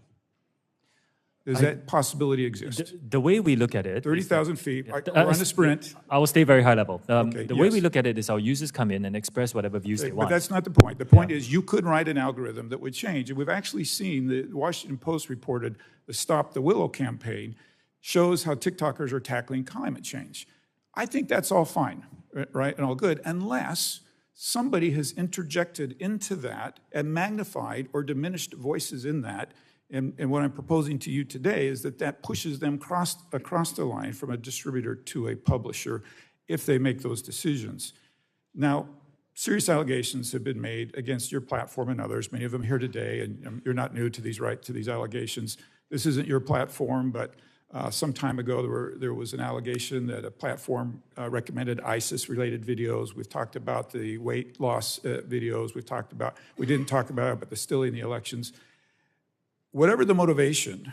Does that possibility exist? The way we look at it... 30,000 feet, we're on a sprint. I will stay very high level. Okay, the way yes. we look at it is our users come in and express whatever views they want. But that's not the point. The point is you could write an algorithm that would change. And we've actually seen, the Washington Post reported the Stop the Willow campaign shows how TikTokers are tackling climate change. I think that's all fine, right, and all good, unless somebody has interjected into that and magnified or diminished voices in that. And what I'm proposing to you today is that pushes them across the line from a distributor to a publisher if they make those decisions. Now, serious allegations have been made against your platform and others, many of them here today, and you're not new to these allegations. This isn't your platform, but some time ago there was an allegation that a platform recommended ISIS-related videos. We've talked about the weight loss videos. We didn't talk about it, but the stealing the elections. Whatever the motivation,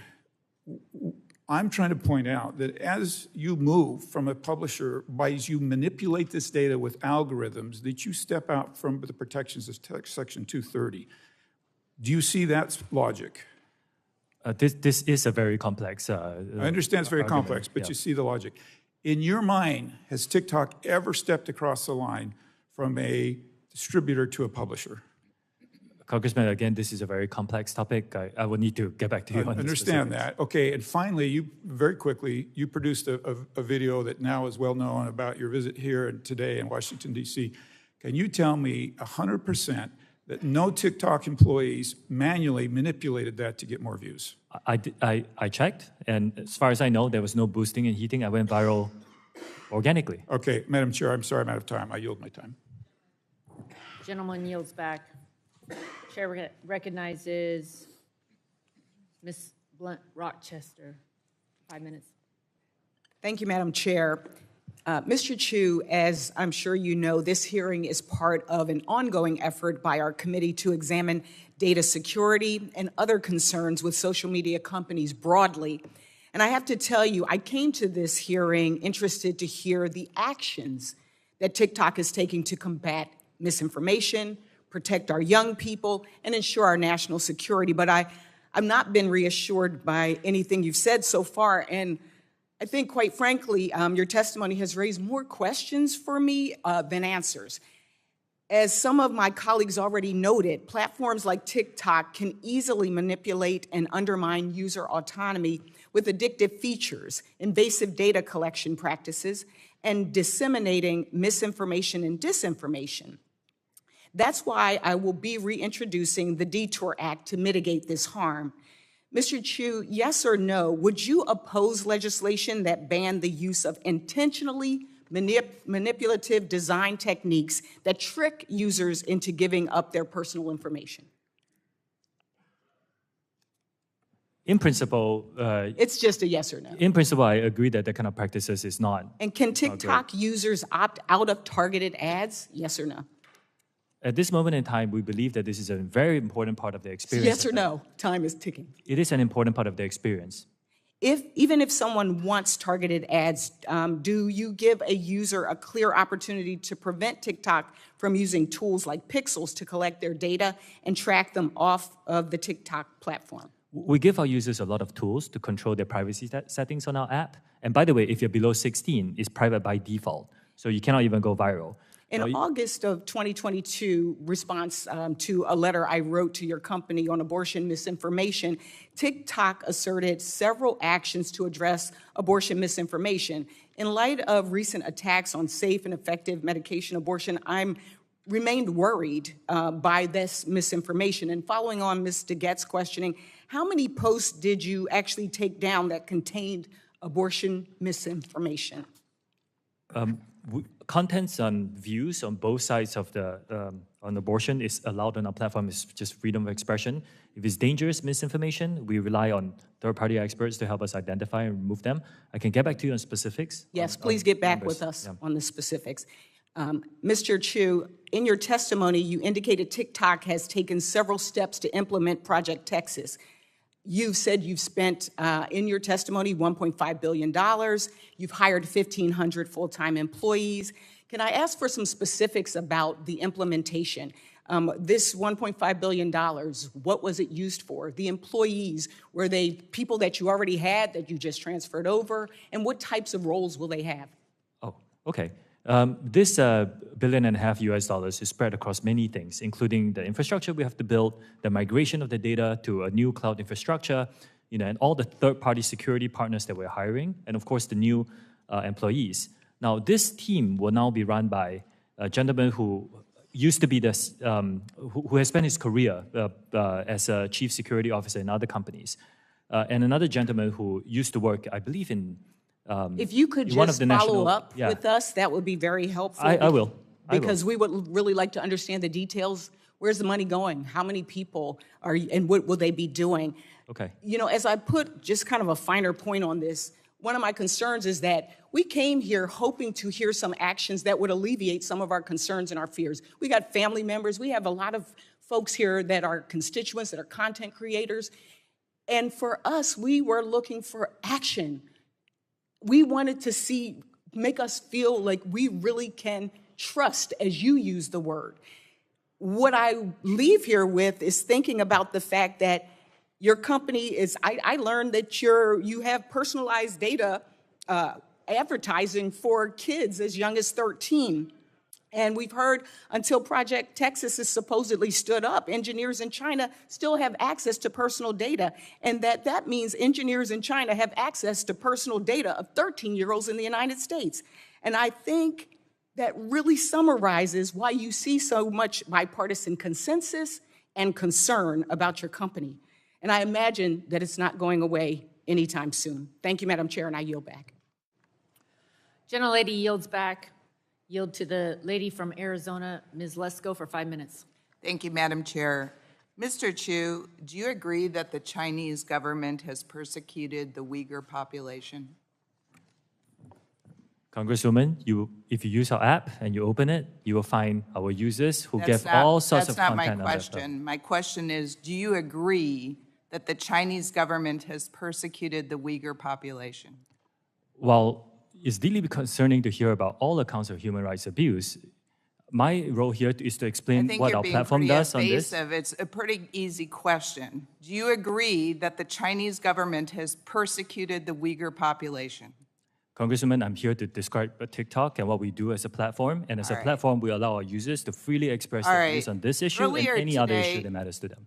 I'm trying to point out that as you move from a publisher, as you manipulate this data with algorithms, that you step out from the protections of Section 230. Do you see that logic? This is a very complex I understand it's very complex, but you see the logic. In your mind, has TikTok ever stepped across the line from a distributor to a publisher? Congressman, again, this is a very complex topic. I will need to get back to you on this. I understand that. Okay, and finally, you very quickly, you produced a video that now is well known about your visit here and today in Washington, D.C. Can you tell me 100% that no TikTok employees manually manipulated that to get more views? I checked, and as far as I know, there was no boosting and heating. I went viral organically. Okay, Madam Chair, I'm sorry I'm out of time. I yield my time. Gentleman yields back. Chair recognizes Ms. Blunt Rochester. 5 minutes. Thank you, Madam Chair. Mr. Shou, as I'm sure you know, this hearing is part of an ongoing effort by our committee to examine data security and other concerns with social media companies broadly. And I have to tell you, I came to this hearing interested to hear the actions that TikTok is taking to combat misinformation, protect our young people, and ensure our national security. But I've not been reassured by anything you've said so far. And I think, quite frankly, your testimony has raised more questions for me than answers. As some of my colleagues already noted, platforms like TikTok can easily manipulate and undermine user autonomy with addictive features, invasive data collection practices, and disseminating misinformation and disinformation. That's why I will be reintroducing the Detour Act to mitigate this harm. Mr. Shou, yes or no, would you oppose legislation that banned the use of intentionally manipulative design techniques that trick users into giving up their personal information? In principle, it's just a yes or no. In principle, I agree that that kind of practices is not. And can TikTok users opt out of targeted ads? Yes or no? At this moment in time, we believe that this is a very important part of the experience. Yes or no? Time is ticking. It is an important part of the experience. Even if someone wants targeted ads, do you give a user a clear opportunity to prevent TikTok from using tools like pixels to collect their data and track them off of the TikTok platform? We give our users a lot of tools to control their privacy settings on our app. And by the way, if you're below 16, it's private by default. So you cannot even go viral. In August of 2022, response to a letter I wrote to your company on abortion misinformation, TikTok asserted several actions to address abortion misinformation. In light of recent attacks on safe and effective medication abortion, I'm remained worried by this misinformation. And following on Ms. DeGette's questioning, how many posts did you actually take down that contained abortion misinformation? Contents on views on both sides of the on abortion is allowed on our platform. It's just freedom of expression. If it's dangerous misinformation, we rely on third-party experts to help us identify and remove them. I can get back to you on specifics. Yes, please get back with us on the specifics. Mr. Shou, in your testimony, you indicated TikTok has taken several steps to implement Project Texas. You've said you've spent, in your testimony, $1.5 billion. You've hired 1,500 full-time employees. Can I ask for some specifics about the implementation? This $1.5 billion, what was it used for? The employees, were they people that you already had that you just transferred over? And what types of roles will they have? Oh, okay. This $1.5 billion US is spread across many things, including the infrastructure we have to build, the migration of the data to a new cloud infrastructure, and all the third-party security partners that we're hiring, and of course the new employees. Now, this team will now be run by a gentleman who used to be this, who has spent his career as a chief security officer in other companies, and another gentleman who used to work, I believe, in if you could just follow up with us, that would be very helpful. I will. Because we would really like to understand the details. Where's the money going? How many people are, and what will they be doing? Okay. As I put just kind of a finer point on this, one of my concerns is that we came here hoping to hear some actions that would alleviate some of our concerns and our fears. We got family members. We have a lot of folks here that are constituents, that are content creators. And for us, we were looking for action. We wanted to make us feel like we really can trust, as you use the word. What I leave here with is thinking about the fact that your company is, I learned that you have personalized data advertising for kids as young as 13. And we've heard until Project Texas is supposedly stood up, engineers in China still have access to personal data. And that means engineers in China have access to personal data of 13-year-olds in the United States. And I think that really summarizes why you see so much bipartisan consensus and concern about your company. And I imagine that it's not going away anytime soon. Thank you, Madam Chair, and I yield back. Gentlelady yields back. Yield to the lady from Arizona, Ms. Lesko, for 5 minutes. Thank you, Madam Chair. Mr. Shou, do you agree that the Chinese government has persecuted the Uyghur population? Congresswoman, if you use our app and you open it, you will find our users who give all sorts of content. That's not my question. My question is, do you agree that the Chinese government has persecuted the Uyghur population? Well, it's deeply concerning to hear about all accounts of human rights abuse. My role here is to explain what our platform does on this. It's a pretty easy question. Do you agree that the Chinese government has persecuted the Uyghur population? Congresswoman, I'm here to describe TikTok and what we do as a platform. And as a platform, we allow our users to freely express their views on this issue and any other issue that matters to them.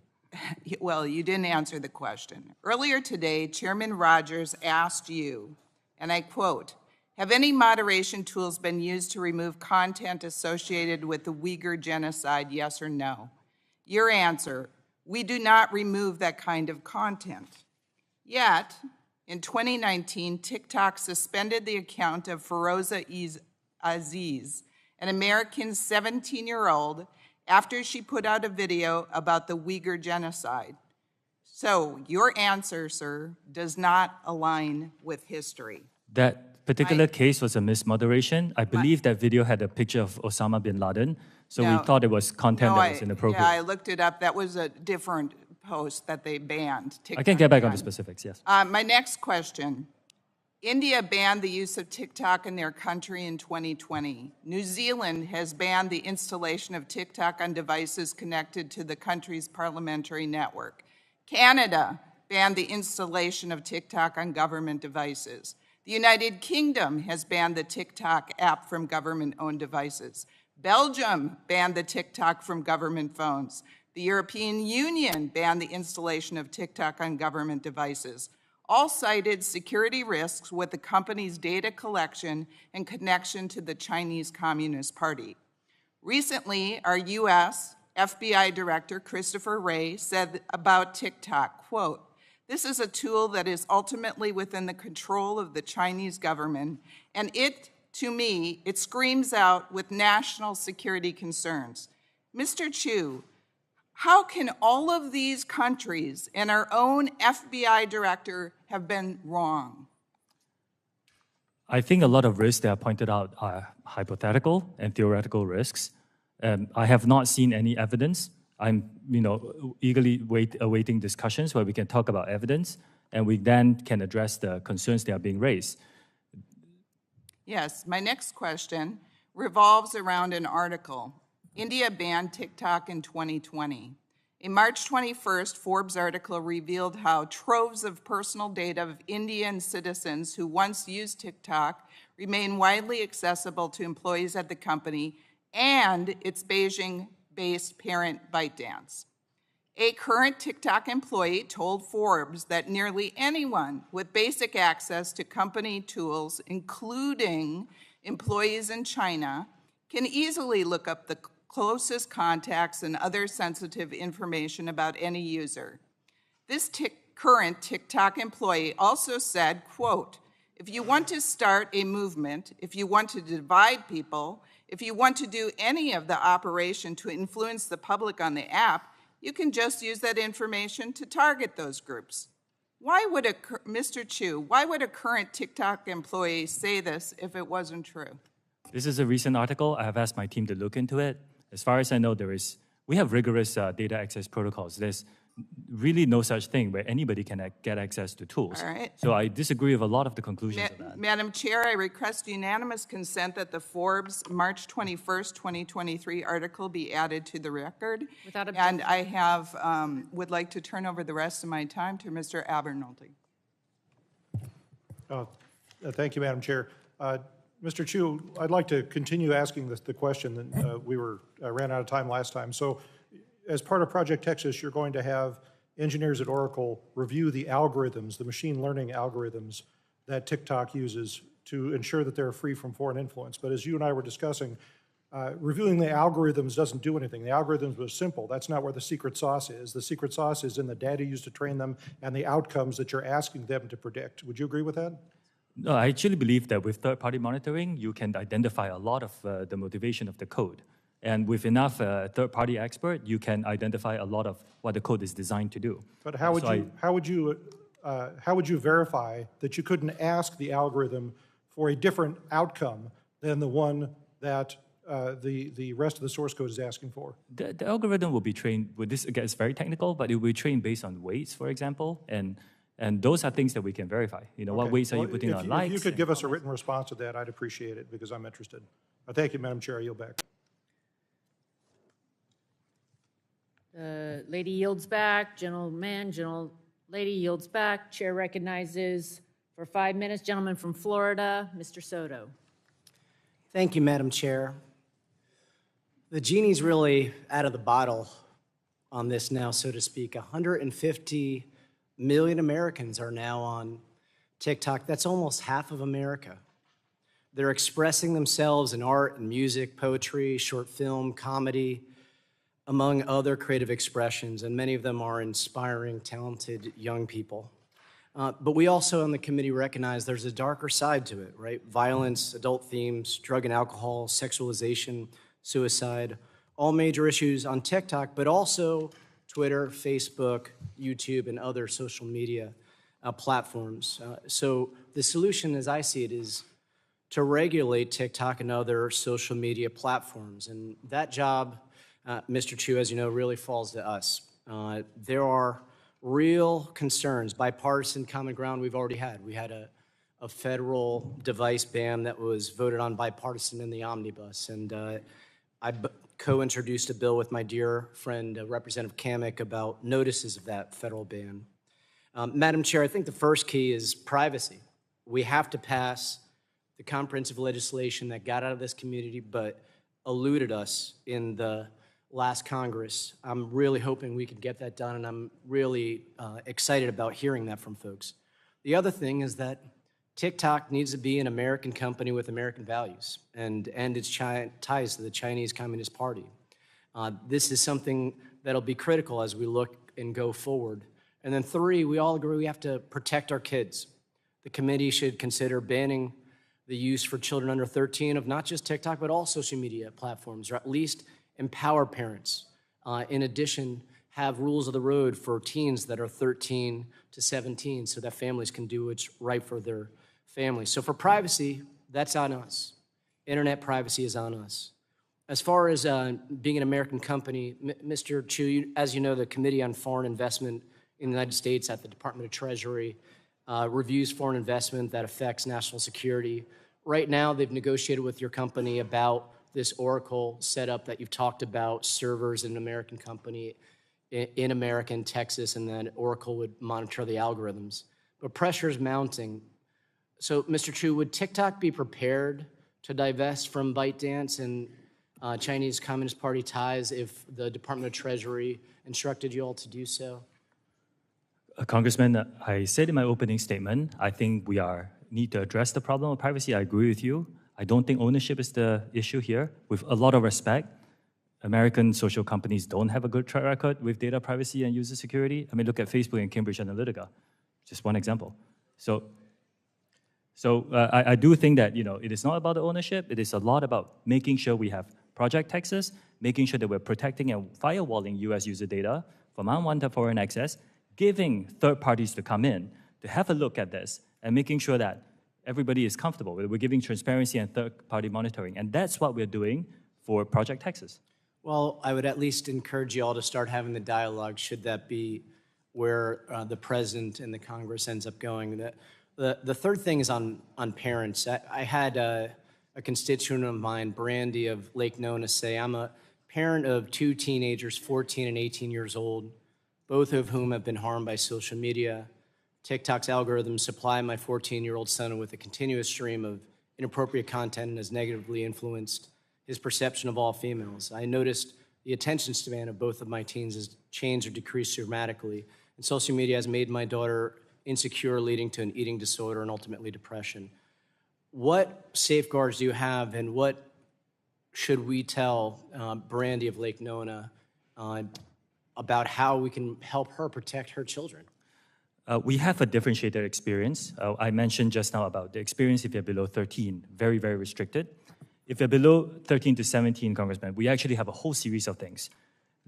Well, you didn't answer the question. Earlier today, Chairman Rogers asked you, and I quote, "Have any moderation tools been used to remove content associated with the Uyghur genocide, yes or no?" Your answer, "We do not remove that kind of content." Yet, in 2019, TikTok suspended the account of Feroza Aziz, an American 17-year-old, after she put out a video about the Uyghur genocide. So your answer, sir, does not align with history. That particular case was a mismoderation. I believe that video had a picture of Osama bin Laden, so we thought it was content that was inappropriate. Yeah, I looked it up. That was a different post that they banned. I can get back on the banned. specifics, yes. My next question. India banned the use of TikTok in their country in 2020. New Zealand has banned the installation of TikTok on devices connected to the country's parliamentary network. Canada banned the installation of TikTok on government devices. The United Kingdom has banned the TikTok app from government-owned devices. Belgium banned the TikTok from government phones. The European Union banned the installation of TikTok on government devices. All cited security risks with the company's data collection and connection to the Chinese Communist Party. Recently, our U.S. FBI Director Christopher Wray said about TikTok, quote, "This is a tool that is ultimately within the control of the Chinese government, and to me, it screams out with national security concerns." Mr. Shou, how can all of these countries and our own FBI director have been wrong? I think a lot of risks that are pointed out are hypothetical and theoretical risks. I have not seen any evidence. I'm, eagerly awaiting discussions where we can talk about evidence, and we then can address the concerns that are being raised. Yes, my next question revolves around an article. India banned TikTok in 2020. A March 21st Forbes article revealed how troves of personal data of Indian citizens who once used TikTok remain widely accessible to employees at the company and its Beijing-based parent ByteDance. A current TikTok employee told Forbes that nearly anyone with basic access to company tools, including employees in China, can easily look up the closest contacts and other sensitive information about any user. This current TikTok employee also said, quote, "If you want to start a movement, if you want to divide people, if you want to do any of the operation to influence the public on the app, you can just use that information to target those groups." Why would Mr. Shou, why would a current TikTok employee say this if it wasn't true? This is a recent article. I have asked my team to look into it. As far as I know, we have rigorous data access protocols. There's really no such thing where anybody can get access to tools. All right. So I disagree with a lot of the conclusions of that. Madam Chair, I request unanimous consent that the Forbes March 21st, 2023 article be added to the record. Without objection. And I would like to turn over the rest of my time to Mr. Abernoldi. Thank you, Madam Chair. Mr. Shou, I'd like to continue asking the question that we ran out of time last time. So as part of Project Texas, you're going to have engineers at Oracle review the algorithms, the machine learning algorithms that TikTok uses to ensure that they're free from foreign influence. But as you and I were discussing, reviewing the algorithms doesn't do anything. The algorithms were simple. That's not where the secret sauce is. The secret sauce is in the data used to train them and the outcomes that you're asking them to predict. Would you agree with that? No, I actually believe that with third-party monitoring, you can identify a lot of the motivation of the code. And with enough third-party expert, you can identify a lot of what the code is designed to do. But how would you verify that you couldn't ask the algorithm for a different outcome than the one that the rest of the source code is asking for? The algorithm will be trained with this. Again, it's very technical, but it will be trained based on weights, for example, and those are things that we can verify. What weights are you putting on likes? If you could give us a written response to that, I'd appreciate it because I'm interested. Thank you, Madam Chair. I yield back. Lady yields back, lady yields back. Chair recognizes for 5 minutes, gentleman from Florida, Mr. Soto. Thank you, Madam Chair. The genie's really out of the bottle on this now, so to speak. 150 million Americans are now on TikTok. That's almost half of America. They're expressing themselves in art and music, poetry, short film, comedy, among other creative expressions, and many of them are inspiring, talented young people. But we also on the committee recognize there's a darker side to it, right? Violence, adult themes, drug and alcohol, sexualization, suicide, all major issues on TikTok, but also Twitter, Facebook, YouTube, and other social media platforms. So the solution, as I see it, is to regulate TikTok and other social media platforms. And that job, Mr. Shou, as you know, really falls to us. There are real concerns, bipartisan common ground we've already had. We had a federal device ban that was voted on bipartisan in the omnibus, and I co-introduced a bill with my dear friend, Representative Kamek, about notices of that federal ban. Madam Chair, I think the first key is privacy. We have to pass the comprehensive legislation that got out of this community but eluded us in the last Congress. I'm really hoping we can get that done, and I'm really excited about hearing that from folks. The other thing is that TikTok needs to be an American company with American values and end its ties to the Chinese Communist Party. This is something that'll be critical as we look and go forward. And then three, we all agree we have to protect our kids. The committee should consider banning the use for children under 13 of not just TikTok, but all social media platforms, or at least empower parents. In addition, have rules of the road for teens that are 13 to 17 so that families can do what's right for their families. So for privacy, that's on us. Internet privacy is on us. As far as being an American company, Mr. Shou, as you know, the Committee on Foreign Investment in the United States at the Department of Treasury reviews foreign investment that affects national security. Right now, they've negotiated with your company about this Oracle setup that you've talked about, servers in an American company in America, in Texas, and then Oracle would monitor the algorithms. But pressure is mounting. So, Mr. Shou, would TikTok be prepared to divest from ByteDance and Chinese Communist Party ties if the Department of Treasury instructed you all to do so? Congressman, I said in my opening statement, I think we need to address the problem of privacy. I agree with you. I don't think ownership is the issue here. With a lot of respect, American social companies don't have a good track record with data privacy and user security. I mean, look at Facebook and Cambridge Analytica, just one example. So I do think that it is not about the ownership. It is a lot about making sure we have Project Texas, making sure that we're protecting and firewalling U.S. user data from unwanted foreign access, giving third parties to come in to have a look at this, and making sure that everybody is comfortable. We're giving transparency and third-party monitoring, and that's what we're doing for Project Texas. Well, I would at least encourage you all to start having the dialogue, should that be where the president and the Congress ends up going. The third thing is on parents. I had a constituent of mine, Brandy of Lake Nona, say, I'm a parent of two teenagers, 14 and 18 years old, both of whom have been harmed by social media. TikTok's algorithms supply my 14-year-old son with a continuous stream of inappropriate content and has negatively influenced his perception of all females. I noticed the attention span of both of my teens has changed or decreased dramatically, and social media has made my daughter insecure, leading to an eating disorder and ultimately depression. What safeguards do you have, and what should we tell Brandy of Lake Nona about how we can help her protect her children? We have a differentiated experience. I mentioned just now about the experience if you're below 13, very, very restricted. If you're below 13 to 17, Congressman, we actually have a whole series of things.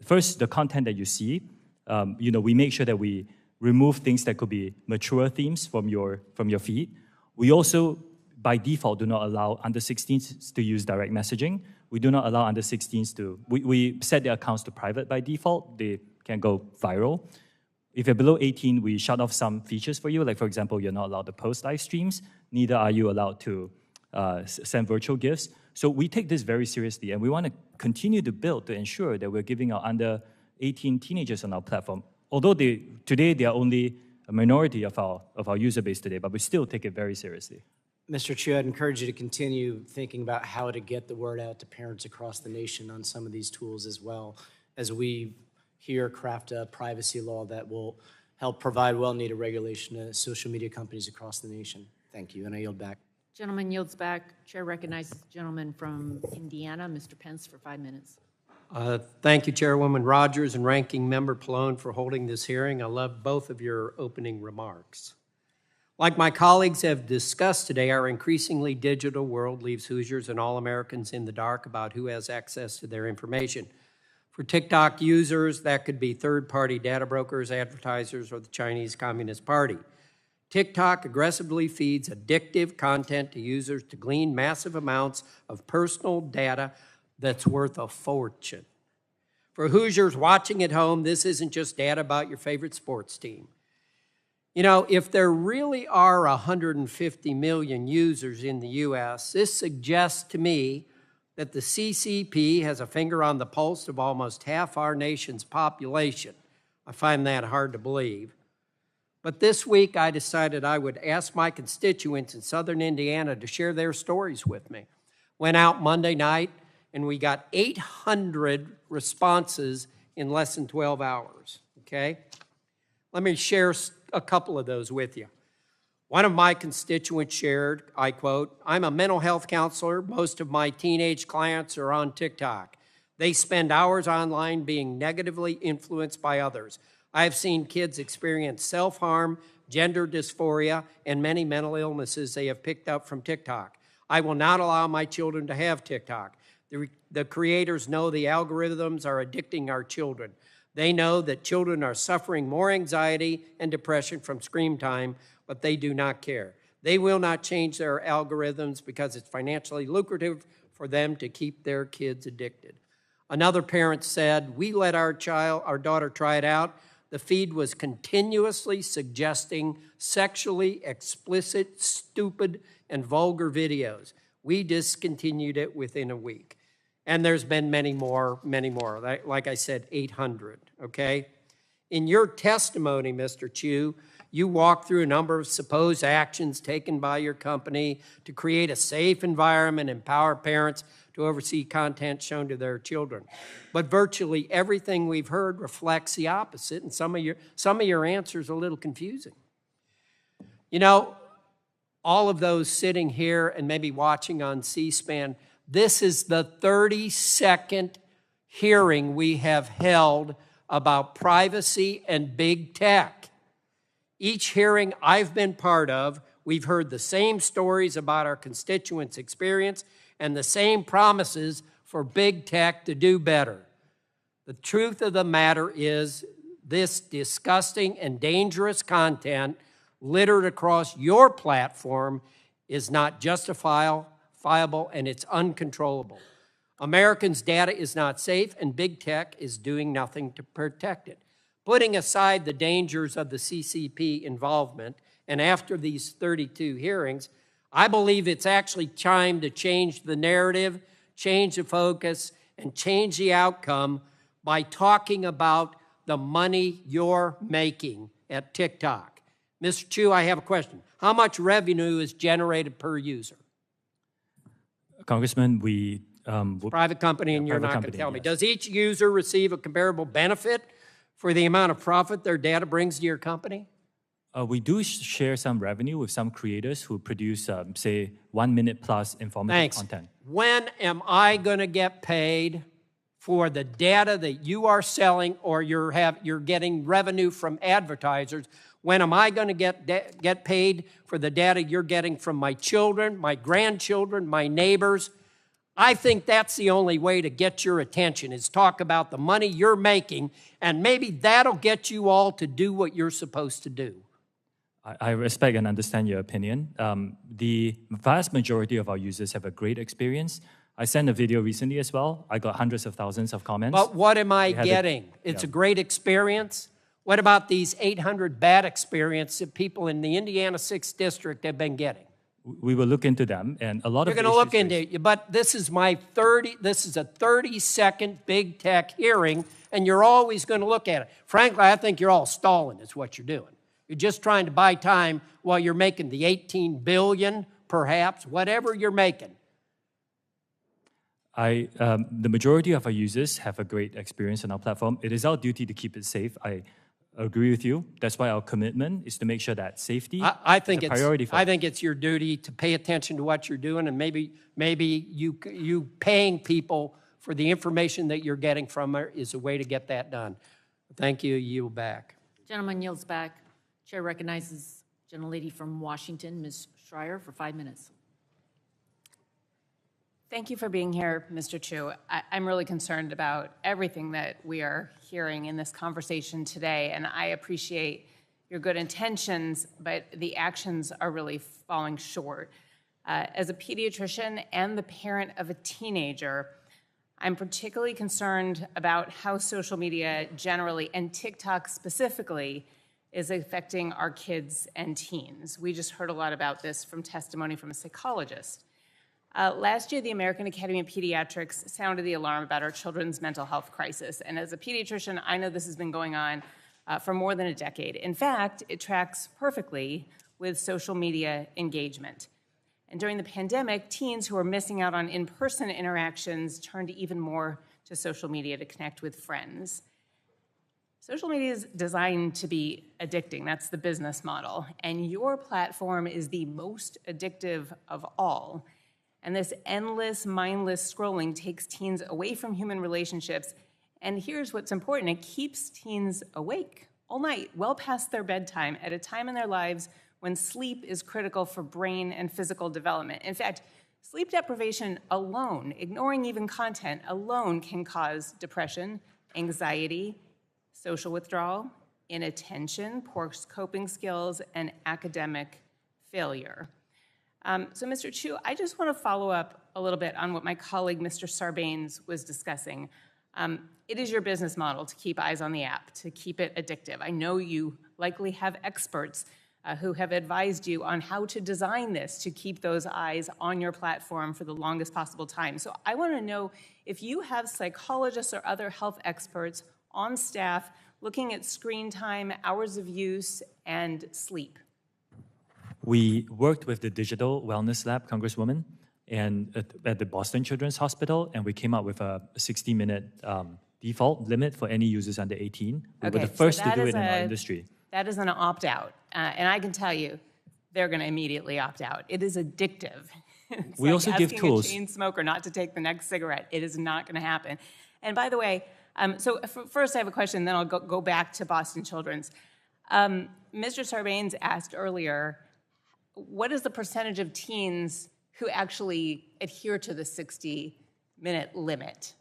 First, the content that you see, we make sure that we remove things that could be mature themes from your feed. We also, by default, do not allow under 16s to use direct messaging. We do not allow under 16s to, we set their accounts to private by default. They can go viral. If you're below 18, we shut off some features for you. Like, for example, you're not allowed to post live streams. Neither are you allowed to send virtual gifts. So we take this very seriously, and we want to continue to build to ensure that we're giving our under 18 teenagers on our platform. Although today they are only a minority of our user base today, but we still take it very seriously. Mr. Shou, I'd encourage you to continue thinking about how to get the word out to parents across the nation on some of these tools as well, as we here craft a privacy law that will help provide well-needed regulation to social media companies across the nation. Thank you, and I yield back. Gentleman yields back. Chair recognizes the gentleman from Indiana, Mr. Pence, for 5 minutes. Thank you, Chairwoman Rogers and Ranking Member Pallone, for holding this hearing. I love both of your opening remarks. Like my colleagues have discussed today, our increasingly digital world leaves Hoosiers and all Americans in the dark about who has access to their information. For TikTok users, that could be third-party data brokers, advertisers, or the Chinese Communist Party. TikTok aggressively feeds addictive content to users to glean massive amounts of personal data that's worth a fortune. For Hoosiers watching at home, this isn't just data about your favorite sports team. You know, if there really are 150 million users in the U.S., this suggests to me that the CCP has a finger on the pulse of almost half our nation's population. I find that hard to believe. But this week, I decided I would ask my constituents in southern Indiana to share their stories with me. Went out Monday night, and we got 800 responses in less than 12 hours, okay? Let me share a couple of those with you. One of my constituents shared, I quote, "I'm a mental health counselor. Most of my teenage clients are on TikTok. They spend hours online being negatively influenced by others. I have seen kids experience self-harm, gender dysphoria, and many mental illnesses they have picked up from TikTok. I will not allow my children to have TikTok. The creators know the algorithms are addicting our children. They know that children are suffering more anxiety and depression from screen time, but they do not care. They will not change their algorithms because it's financially lucrative for them to keep their kids addicted." Another parent said, "We let our daughter try it out. The feed was continuously suggesting sexually explicit, stupid, and vulgar videos. We discontinued it within a week." And there's been many more. Like I said, 800, okay? In your testimony, Mr. Shou, you walked through a number of supposed actions taken by your company to create a safe environment and empower parents to oversee content shown to their children. But virtually everything we've heard reflects the opposite, and some of your answers are a little confusing. You know, all of those sitting here and maybe watching on C-SPAN, this is the 32nd hearing we have held about privacy and big tech. Each hearing I've been part of, we've heard the same stories about our constituents' experience and the same promises for big tech to do better. The truth of the matter is this disgusting and dangerous content littered across your platform is not justifiable, and it's uncontrollable. Americans' data is not safe, and big tech is doing nothing to protect it. Putting aside the dangers of the CCP involvement, and after these 32 hearings, I believe it's actually time to change the narrative, change the focus, and change the outcome by talking about the money you're making at TikTok. Mr. Shou, I have a question. How much revenue is generated per user? Congressman, Private company, and you're not going to tell me. Yes. Does each user receive a comparable benefit for the amount of profit their data brings to your company? We do share some revenue with some creators who produce, say, 1 minute plus informative content. When am I going to get paid for the data that you are selling, or you're getting revenue from advertisers? When am I going to get paid for the data you're getting from my children, my grandchildren, my neighbors? I think that's the only way to get your attention, is talk about the money you're making, and maybe that'll get you all to do what you're supposed to do. I respect and understand your opinion. The vast majority of our users have a great experience. I sent a video recently as well. I got hundreds of thousands of comments. But what am I getting? It's a great experience. What about these 800 bad experiences that people in the Indiana 6th District have been getting? We will look into them, and a lot of You're going to look into it, but this is a 30-second big tech hearing, and you're always going to look at it. Frankly, I think you're all stalling is what you're doing. You're just trying to buy time while you're making the $18 billion, perhaps, whatever you're making. The majority of our users have a great experience on our platform. It is our duty to keep it safe. I agree with you. That's why our commitment is to make sure that safety is a priority for us. I think it's your duty to pay attention to what you're doing, and maybe you paying people for the information that you're getting from her is a way to get that done. Thank you. Yield back. Gentleman yields back. Chair recognizes gentlelady from Washington, Ms. Schreier, for 5 minutes. Thank you for being here, Mr. Shou. I'm really concerned about everything that we are hearing in this conversation today, and I appreciate your good intentions, but the actions are really falling short. As a pediatrician and the parent of a teenager, I'm particularly concerned about how social media generally, and TikTok specifically, is affecting our kids and teens. We just heard a lot about this from testimony from a psychologist. Last year, the American Academy of Pediatrics sounded the alarm about our children's mental health crisis. And as a pediatrician, I know this has been going on for more than a decade. In fact, it tracks perfectly with social media engagement. And during the pandemic, teens who are missing out on in-person interactions turned even more to social media to connect with friends. Social media is designed to be addicting. That's the business model. And your platform is the most addictive of all. And this endless, mindless scrolling takes teens away from human relationships. And here's what's important. It keeps teens awake all night, well past their bedtime, at a time in their lives when sleep is critical for brain and physical development. In fact, sleep deprivation alone, ignoring even content alone, can cause depression, anxiety, social withdrawal, inattention, poor coping skills, and academic failure. So, Mr. Shou, I just want to follow up a little bit on what my colleague, Mr. Sarbanes, was discussing. It is your business model to keep eyes on the app, to keep it addictive. I know you likely have experts who have advised you on how to design this to keep those eyes on your platform for the longest possible time. So I want to know if you have psychologists or other health experts on staff looking at screen time, hours of use, and sleep. We worked with the Digital Wellness Lab, Congresswoman, and at the Boston Children's Hospital, and we came up with a 60-minute default limit for any users under 18. We were the first to do it in our industry. That is an opt-out, and I can tell you, they're going to immediately opt out. It is addictive. It's We also give tools. Asking a chain smoker not to take the next cigarette. It is not going to happen. And by the way, so first I have a question, then I'll go back to Boston Children's. Mr. Sarbanes asked earlier, what is the percentage of teens who actually adhere to the 60-minute limit?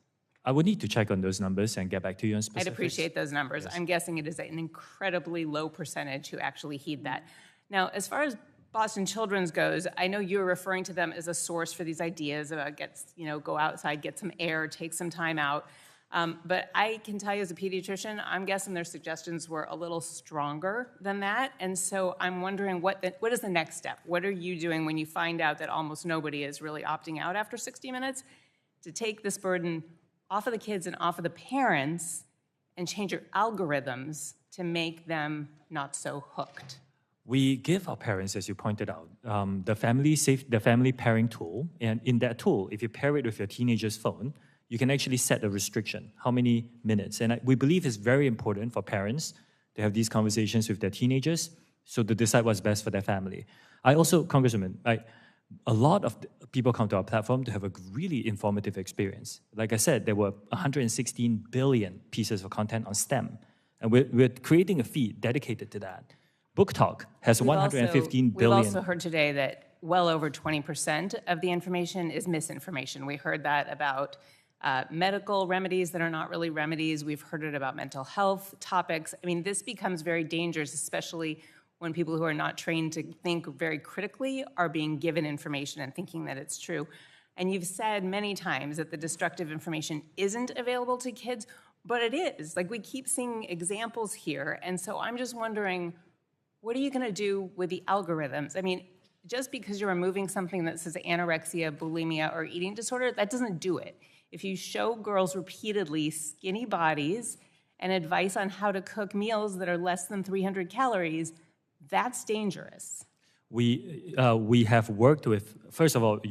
I would need to check on those numbers and get back to you on specifics. I'd appreciate those numbers. Yes. I'm guessing it is an incredibly low percentage who actually heed that. Now, as far as Boston Children's goes, I know you're referring to them as a source for these ideas about go outside, get some air, take some time out. But I can tell you as a pediatrician, I'm guessing their suggestions were a little stronger than that. And so I'm wondering what is the next step? What are you doing when you find out that almost nobody is really opting out after 60 minutes to take this burden off of the kids and off of the parents and change your algorithms to make them not so hooked? We give our parents, as you pointed out, the family pairing tool. And in that tool, if you pair it with your teenager's phone, you can actually set a restriction, how many minutes. And we believe it's very important for parents to have these conversations with their teenagers so to decide what's best for their family. I also, Congresswoman, a lot of people come to our platform to have a really informative experience. Like I said, there were 116 billion pieces of content on STEM. And we're creating a feed dedicated to that. Book Talk has 115 billion. We've also heard today that well over 20% of the information is misinformation. We heard that about medical remedies that are not really remedies. We've heard it about mental health topics. I mean, this becomes very dangerous, especially when people who are not trained to think very critically are being given information and thinking that it's true. And you've said many times that the destructive information isn't available to kids, but it is. Like, we keep seeing examples here. And so I'm just wondering, what are you going to do with the algorithms? I mean, just because you're removing something that says anorexia, bulimia, or eating disorder, that doesn't do it. If you show girls repeatedly skinny bodies and advice on how to cook meals that are less than 300 calories, that's dangerous. We have worked with, first of all,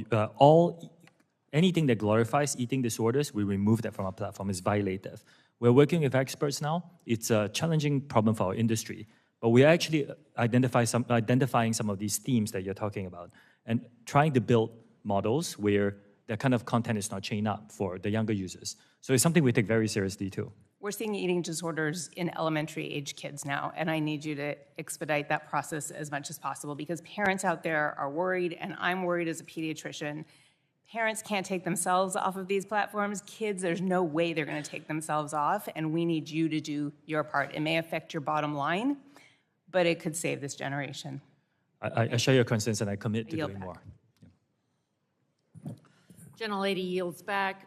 anything that glorifies eating disorders, we remove that from our platform. It's violative. We're working with experts now. It's a challenging problem for our industry, but we're actually identifying some of these themes that you're talking about and trying to build models where that kind of content is not chained up for the younger users. So it's something we take very seriously too. We're seeing eating disorders in elementary age kids now, and I need you to expedite that process as much as possible because parents out there are worried, and I'm worried as a pediatrician. Parents can't take themselves off of these platforms. Kids, there's no way they're going to take themselves off, and we need you to do your part. It may affect your bottom line, but it could save this generation. I share your concerns, and I commit to doing more. Gentlelady yields back.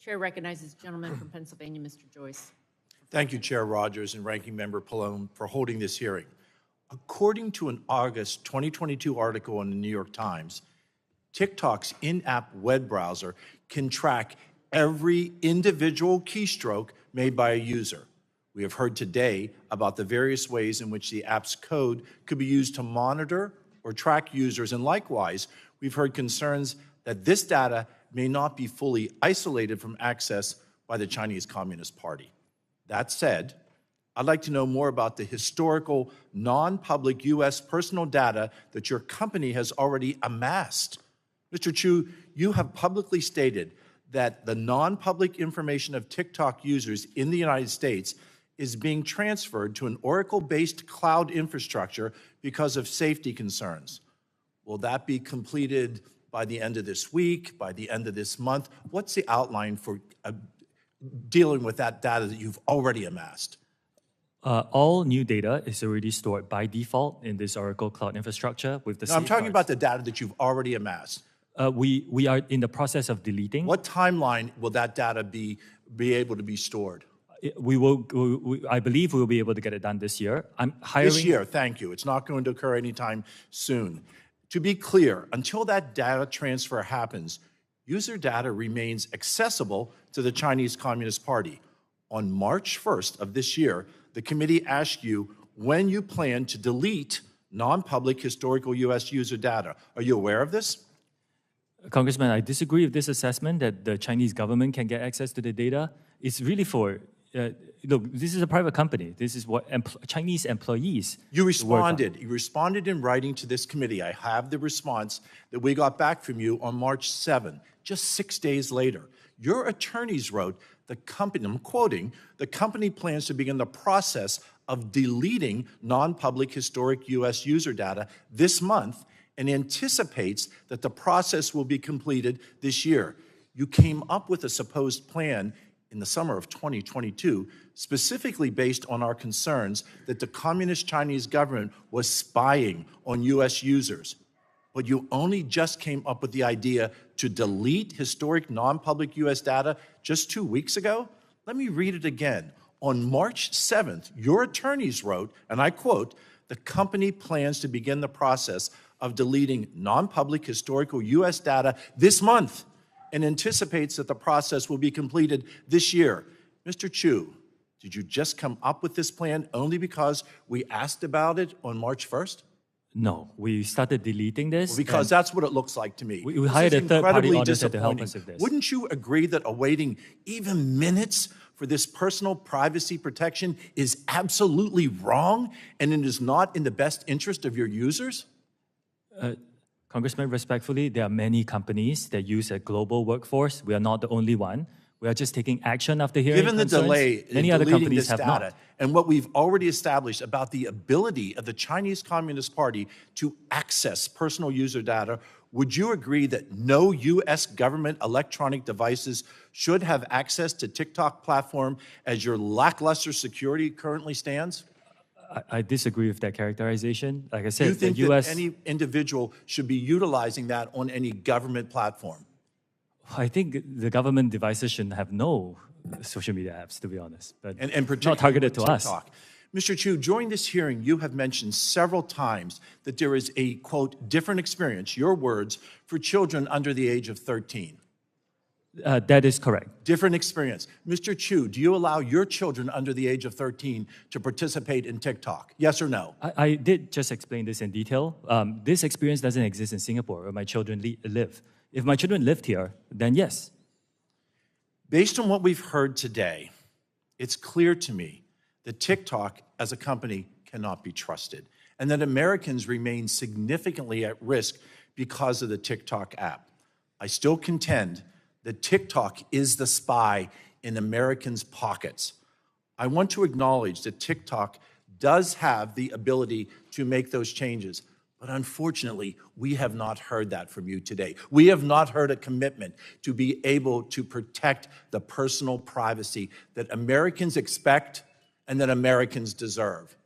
Chair recognizes gentleman from Pennsylvania, Mr. Joyce. Thank you, Chair Rogers and Ranking Member Pallone, for holding this hearing. According to an August 2022 article in the New York Times, TikTok's in-app web browser can track every individual keystroke made by a user. We have heard today about the various ways in which the app's code could be used to monitor or track users, and likewise, we've heard concerns that this data may not be fully isolated from access by the Chinese Communist Party. That said, I'd like to know more about the historical, non-public U.S. personal data that your company has already amassed. Mr. Chou, you have publicly stated that the non-public information of TikTok users in the United States is being transferred to an Oracle-based cloud infrastructure because of safety concerns. Will that be completed by the end of this week, by the end of this month? What's the outline for dealing with that data that you've already amassed? All new data is already stored by default in this Oracle Cloud infrastructure with the No, I'm talking safeguards. about the data that you've already amassed. We are in the process of deleting. What timeline will that data be able to be stored? I believe we will be able to get it done this year. I'm hiring. This year, thank you. It's not going to occur anytime soon. To be clear, until that data transfer happens, user data remains accessible to the Chinese Communist Party. On March 1st of this year, the committee asked you when you plan to delete non-public historical U.S. user data. Are you aware of this? Congressman, I disagree with this assessment that the Chinese government can get access to the data. It's really for, look, this is a private company. This is what Chinese employees You work on. responded. You responded in writing to this committee. I have the response that we got back from you on March 7, just 6 days later. Your attorneys wrote, the company, I'm quoting, the company plans to begin the process of deleting non-public historic U.S. user data this month and anticipates that the process will be completed this year. You came up with a supposed plan in the summer of 2022, specifically based on our concerns that the Communist Chinese government was spying on U.S. users. But you only just came up with the idea to delete historic non-public U.S. data just 2 weeks ago? Let me read it again. On March 7th, your attorneys wrote, and I quote, the company plans to begin the process of deleting non-public historical U.S. data this month and anticipates that the process will be completed this year. Mr. Chou, did you just come up with this plan only because we asked about it on March 1st? No, we started deleting this. Well, because that's what it looks like to me. We hired a third-party Incredibly auditor to help disappointing. us with this. Wouldn't you agree that awaiting even minutes for this personal privacy protection is absolutely wrong and it is not in the best interest of your users? Congressman, respectfully, there are many companies that use a global workforce. We are not the only one. We are just taking action after hearing Given the concerns. delay in Many other deleting companies this have data not. and what we've already established about the ability of the Chinese Communist Party to access personal user data, would you agree that no U.S. government electronic devices should have access to TikTok platform as your lackluster security currently stands? I disagree with that characterization. Like I said, Do you think the U.S. that any individual should be utilizing that on any government platform? I think the government devices shouldn't have no social media apps, to be honest, but And not particularly targeted to with us. TikTok. Mr. Chou, during this hearing, you have mentioned several times that there is a, quote, different experience, your words, for children under the age of 13. That is correct. Different experience. Mr. Chou, do you allow your children under the age of 13 to participate in TikTok? Yes or no? I did just explain this in detail. This experience doesn't exist in Singapore where my children live. If my children lived here, then yes. Based on what we've heard today, it's clear to me that TikTok as a company cannot be trusted and that Americans remain significantly at risk because of the TikTok app. I still contend that TikTok is the spy in Americans' pockets. I want to acknowledge that TikTok does have the ability to make those changes, but unfortunately, we have not heard that from you today. We have not heard a commitment to be able to protect the personal privacy that Americans expect and that Americans deserve.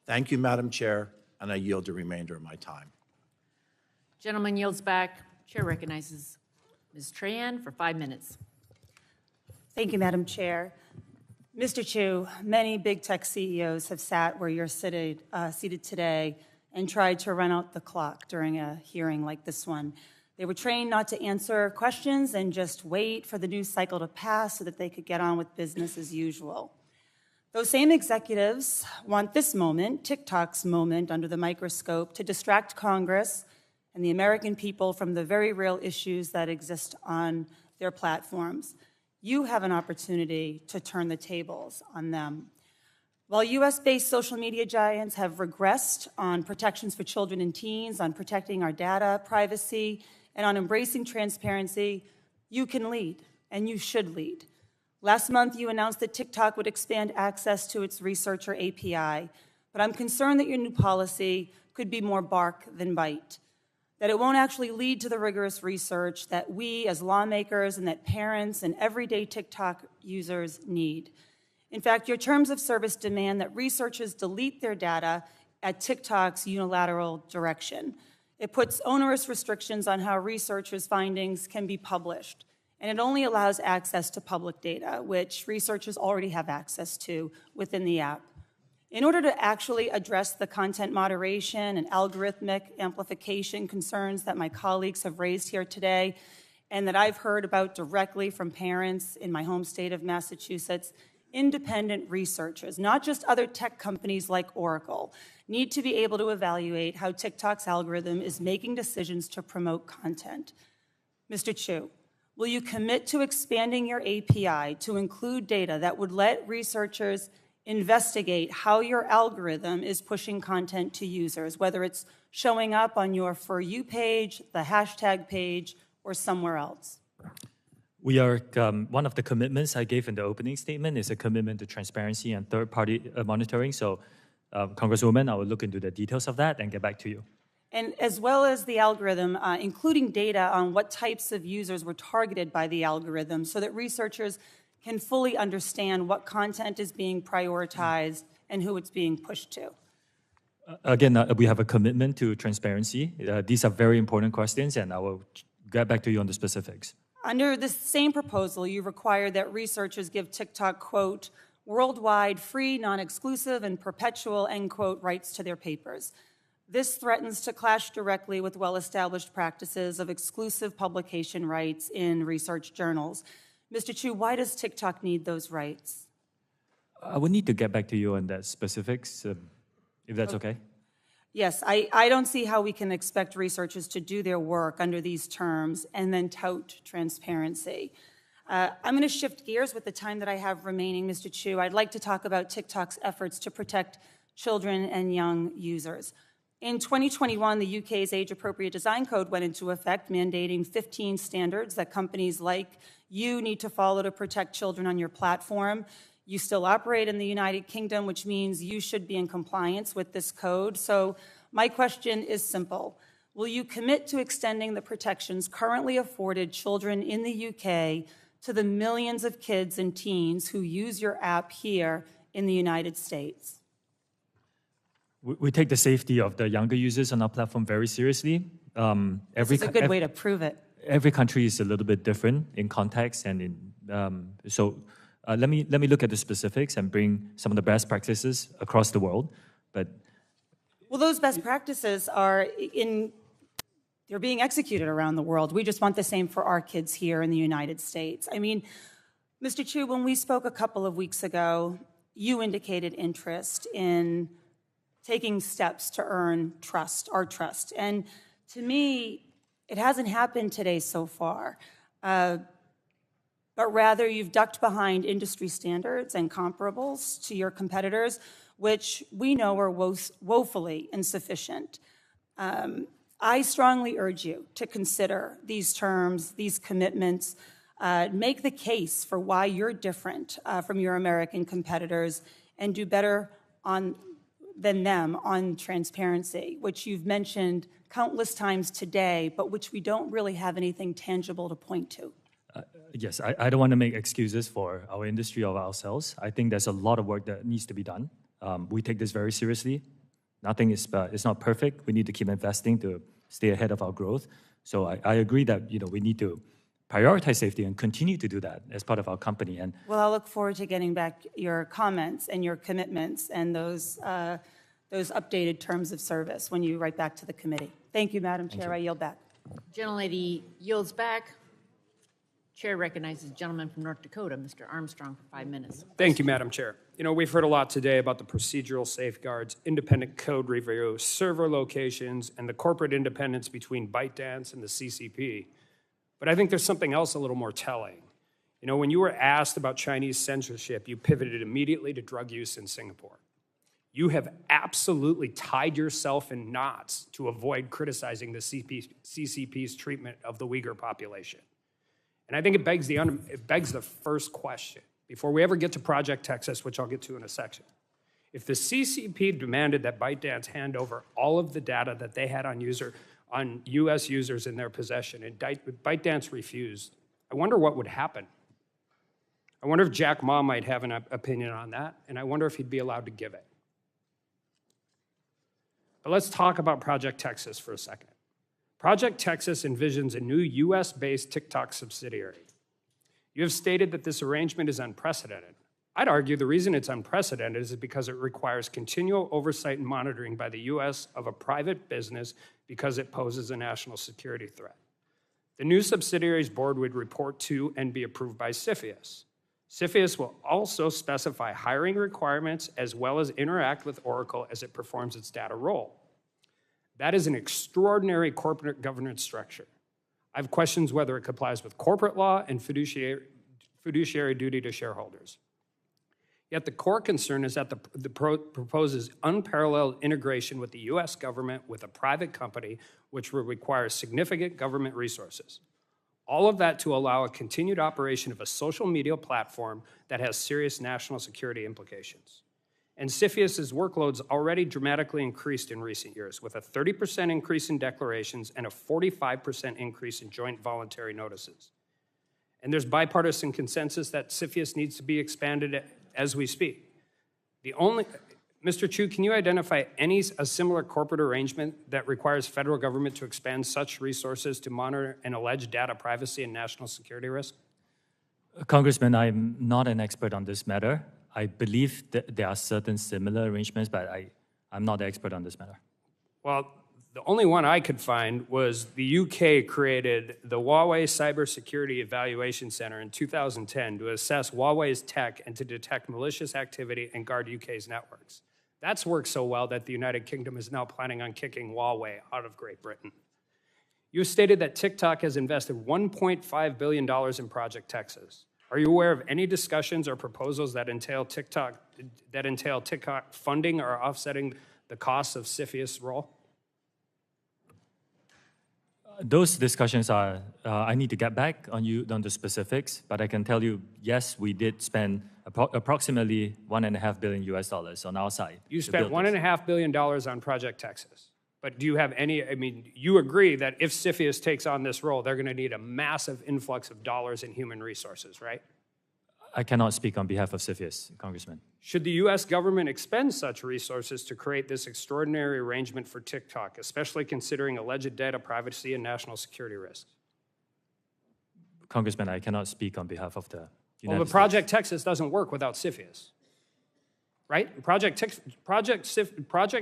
Thank you, Madam Chair, and I yield the remainder of my time. Gentleman yields back. Chair recognizes Ms. Tran for 5 minutes. Thank you, Madam Chair. Mr. Chu, many big tech CEOs have sat where you're seated today and tried to run out the clock during a hearing like this one. They were trained not to answer questions and just wait for the news cycle to pass so that they could get on with business as usual. Those same executives want this moment, TikTok's moment under the microscope, to distract Congress and the American people from the very real issues that exist on their platforms. You have an opportunity to turn the tables on them. While US-based social media giants have regressed on protections for children and teens, on protecting our data privacy, and on embracing transparency, you can lead, and you should lead. Last month, you announced that TikTok would expand access to its researcher API, but I'm concerned that your new policy could be more bark than bite, that it won't actually lead to the rigorous research that we as lawmakers and that parents and everyday TikTok users need. In fact, your terms of service demand that researchers delete their data at TikTok's unilateral direction. It puts onerous restrictions on how researchers' findings can be published, and it only allows access to public data, which researchers already have access to within the app. In order to actually address the content moderation and algorithmic amplification concerns that my colleagues have raised here today, and that I've heard about directly from parents in my home state of Massachusetts, independent researchers, not just other tech companies like Oracle, need to be able to evaluate how TikTok's algorithm is making decisions to promote content. Mr. Chu, will you commit to expanding your API to include data that would let researchers investigate how your algorithm is pushing content to users, whether it's showing up on your For You page, the hashtag page, or somewhere else? We are, one of the commitments I gave in the opening statement is a commitment to transparency and third-party monitoring. So, Congresswoman, I will look into the details of that and get back to you. And as well as the algorithm, including data on what types of users were targeted by the algorithm so that researchers can fully understand what content is being prioritized and who it's being pushed to. Again, we have a commitment to transparency. These are very important questions, and I will get back to you on the specifics. Under this same proposal, you require that researchers give TikTok, quote, worldwide, free, non-exclusive, and perpetual, end quote, rights to their papers. This threatens to clash directly with well-established practices of exclusive publication rights in research journals. Mr. Chu, why does TikTok need those rights? I would need to get back to you on that specifics, if that's okay. Yes, I don't see how we can expect researchers to do their work under these terms and then tout transparency. I'm going to shift gears with the time that I have remaining, Mr. Chu. I'd like to talk about TikTok's efforts to protect children and young users. In 2021, the UK's Age-Appropriate Design Code went into effect, mandating 15 standards that companies like you need to follow to protect children on your platform. You still operate in the United Kingdom, which means you should be in compliance with this code. So my question is simple. Will you commit to extending the protections currently afforded children in the UK to the millions of kids and teens who use your app here in the United States? We take the safety of the younger users on our platform very seriously. This is a good way to prove it. Every country is a little bit different in context, and let me look at the specifics and bring some of the best practices across the world. But well, those best practices are they're being executed around the world. We just want the same for our kids here in the United States. I mean, Mr. Chu, when we spoke a couple of weeks ago, you indicated interest in taking steps to earn trust, our trust. And to me, it hasn't happened today so far. But rather, you've ducked behind industry standards and comparables to your competitors, which we know are woefully insufficient. I strongly urge you to consider these terms, these commitments, make the case for why you're different from your American competitors, and do better than them on transparency, which you've mentioned countless times today, but which we don't really have anything tangible to point to. Yes, I don't want to make excuses for our industry or ourselves. I think there's a lot of work that needs to be done. We take this very seriously. Nothing is not perfect. We need to keep investing to stay ahead of our growth. So I agree that we need to prioritize safety and continue to do that as part of our company. And Well, I'll look forward to getting back your comments and your commitments and those updated terms of service when you write back to the committee. Thank you, Madam Chair. I yield back. Gentlelady yields back. Chair recognizes the gentleman from North Dakota, Mr. Armstrong, for 5 minutes. Thank you, Madam Chair. You know, we've heard a lot today about the procedural safeguards, independent code review, server locations, and the corporate independence between ByteDance and the CCP. But I think there's something else a little more telling. You know, when you were asked about Chinese censorship, you pivoted immediately to drug use in Singapore. You have absolutely tied yourself in knots to avoid criticizing the CCP's treatment of the Uyghur population. And I think it begs the first question, before we ever get to Project Texas, which I'll get to in a section. If the CCP demanded that ByteDance hand over all of the data that they had on U.S. users in their possession, and ByteDance refused, I wonder what would happen. I wonder if Jack Ma might have an opinion on that, and I wonder if he'd be allowed to give it. But let's talk about Project Texas for a second. Project Texas envisions a new US-based TikTok subsidiary. You have stated that this arrangement is unprecedented. I'd argue the reason it's unprecedented is because it requires continual oversight and monitoring by the US of a private business because it poses a national security threat. The new subsidiary's board would report to and be approved by CFIUS. CFIUS will also specify hiring requirements as well as interact with Oracle as it performs its data role. That is an extraordinary corporate governance structure. I have questions whether it complies with corporate law and fiduciary duty to shareholders. Yet the core concern is that the proposes unparalleled integration with the US government with a private company, which will require significant government resources. All of that to allow a continued operation of a social media platform that has serious national security implications. And CFIUS's workloads already dramatically increased in recent years, with a 30% increase in declarations and a 45% increase in joint voluntary notices. And there's bipartisan consensus that CFIUS needs to be expanded as we speak. Mr. Shou, can you identify a similar corporate arrangement that requires federal government to expand such resources to monitor an alleged data privacy and national security risk? Congressman, I'm not an expert on this matter. I believe that there are certain similar arrangements, but I'm not the expert on this matter. Well, the only one I could find was the UK created the Huawei Cybersecurity Evaluation Center in 2010 to assess Huawei's tech and to detect malicious activity and guard UK's networks. That's worked so well that the United Kingdom is now planning on kicking Huawei out of Great Britain. You stated that TikTok has invested $1.5 billion in Project Texas. Are you aware of any discussions or proposals that entail TikTok funding or offsetting the costs of CFIUS' role? Those discussions are, I need to get back on the specifics, but I can tell you, yes, we did spend approximately $1.5 billion on our side. You spent $1.5 billion on Project Texas. But do you have you agree that if CFIUS takes on this role, they're going to need a massive influx of dollars and human resources, right? I cannot speak on behalf of CFIUS, Congressman. Should the U.S. government expend such resources to create this extraordinary arrangement for TikTok, especially considering alleged data privacy and national security risks? Congressman, I cannot speak on behalf of the United States. Well, but Project Texas doesn't work without CFIUS. Right? Project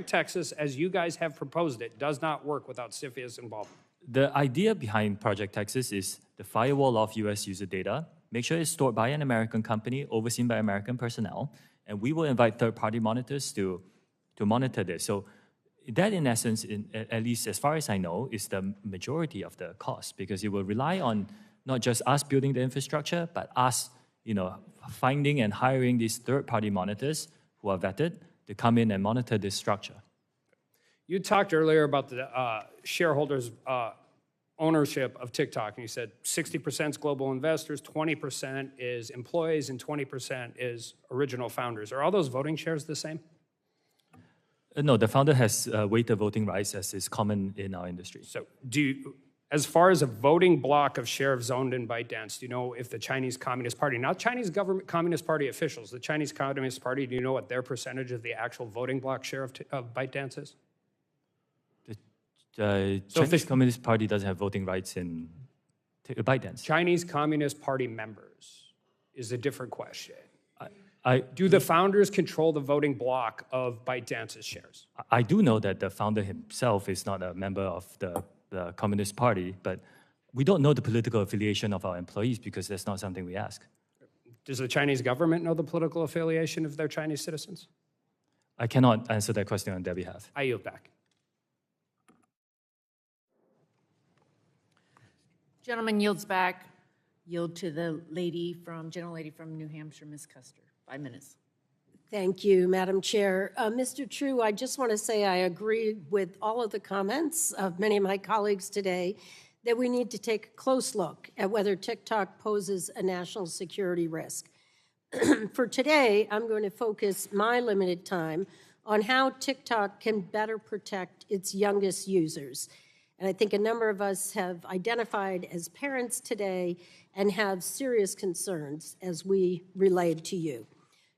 Texas, as you guys have proposed it, does not work without CFIUS involvement. The idea behind Project Texas is the firewall of U.S. user data, make sure it's stored by an American company, overseen by American personnel, and we will invite third-party monitors to monitor this. So that, in essence, at least as far as I know, is the majority of the cost, because it will rely on not just us building the infrastructure, but us, finding and hiring these third-party monitors who are vetted to come in and monitor this structure. You talked earlier about the shareholders' ownership of TikTok, and you said 60% is global investors, 20% is employees, and 20% is original founders. Are all those voting shares the same? No, the founder has weighted voting rights, as is common in our industry. So as far as a voting block of shares owned in ByteDance, do you know if the Chinese Communist Party, not Chinese government Communist Party officials, the Chinese Communist Party, do you know what their percentage of the actual voting block share of ByteDance is? The Chinese Communist Party doesn't have voting rights in ByteDance. Chinese Communist Party members is a different question. I Do the founders control the voting bloc of ByteDance's shares? I do know that the founder himself is not a member of the Communist Party, but we don't know the political affiliation of our employees because that's not something we ask. Does the Chinese government know the political affiliation of their Chinese citizens? I cannot answer that question on their behalf. I yield back. Gentleman yields back. Yield to the gentle lady from New Hampshire, Ms. Custer. 5 minutes. Thank you, Madam Chair. Mr. Shou, I just want to say I agree with all of the comments of many of my colleagues today that we need to take a close look at whether TikTok poses a national security risk. For today, I'm going to focus my limited time on how TikTok can better protect its youngest users. And I think a number of us have identified as parents today and have serious concerns as we relayed to you.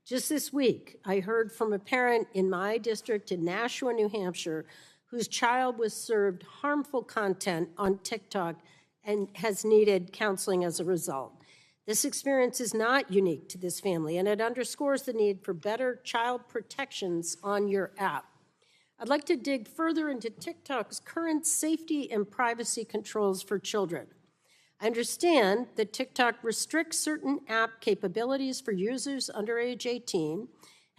Just this week, I heard from a parent in my district in Nashua, New Hampshire, whose child was served harmful content on TikTok and has needed counseling as a result. This experience is not unique to this family, and it underscores the need for better child protections on your app. I'd like to dig further into TikTok's current safety and privacy controls for children. I understand that TikTok restricts certain app capabilities for users under age 18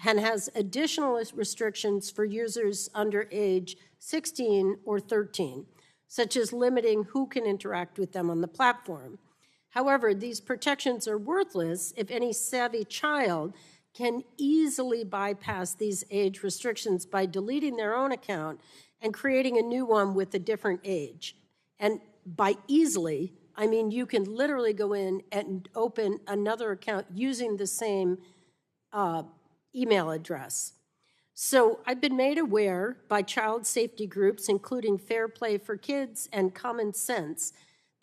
and has additional restrictions for users under age 16 or 13, such as limiting who can interact with them on the platform. However, these protections are worthless if any savvy child can easily bypass these age restrictions by deleting their own account and creating a new one with a different age. And by easily, I mean you can literally go in and open another account using the same email address. So I've been made aware by child safety groups, including Fair Play for Kids and Common Sense,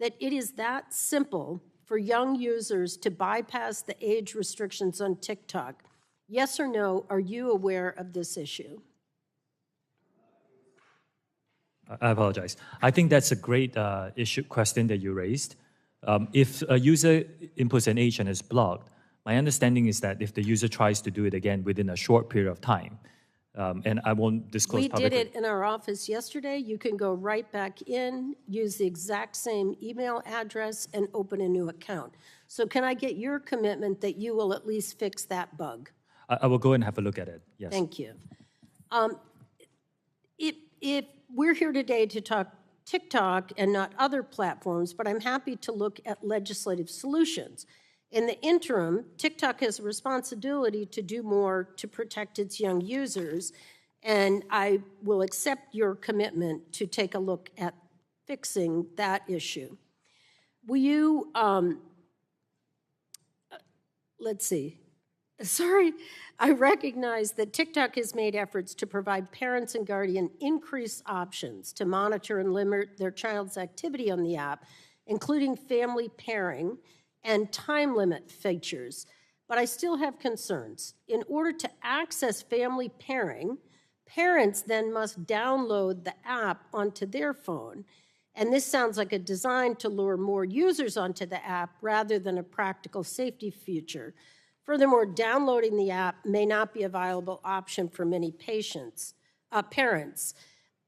that it is that simple for young users to bypass the age restrictions on TikTok. Yes or no, are you aware of this issue? I apologize. I think that's a great question that you raised. If a user inputs an age and is blocked, my understanding is that if the user tries to do it again within a short period of time, and I won't disclose publicly. We did it in our office yesterday. You can go right back in, use the exact same email address, and open a new account. So can I get your commitment that you will at least fix that bug? I will go and have a look at it, yes. Thank you. If we're here today to talk TikTok and not other platforms, but I'm happy to look at legislative solutions. In the interim, TikTok has a responsibility to do more to protect its young users, and I will accept your commitment to take a look at fixing that issue. Will you, let's see. Sorry, I recognize that TikTok has made efforts to provide parents and guardians increased options to monitor and limit their child's activity on the app, including family pairing and time limit features. But I still have concerns. In order to access family pairing, parents then must download the app onto their phone. And this sounds like a design to lure more users onto the app rather than a practical safety feature. Furthermore, downloading the app may not be a viable option for many parents.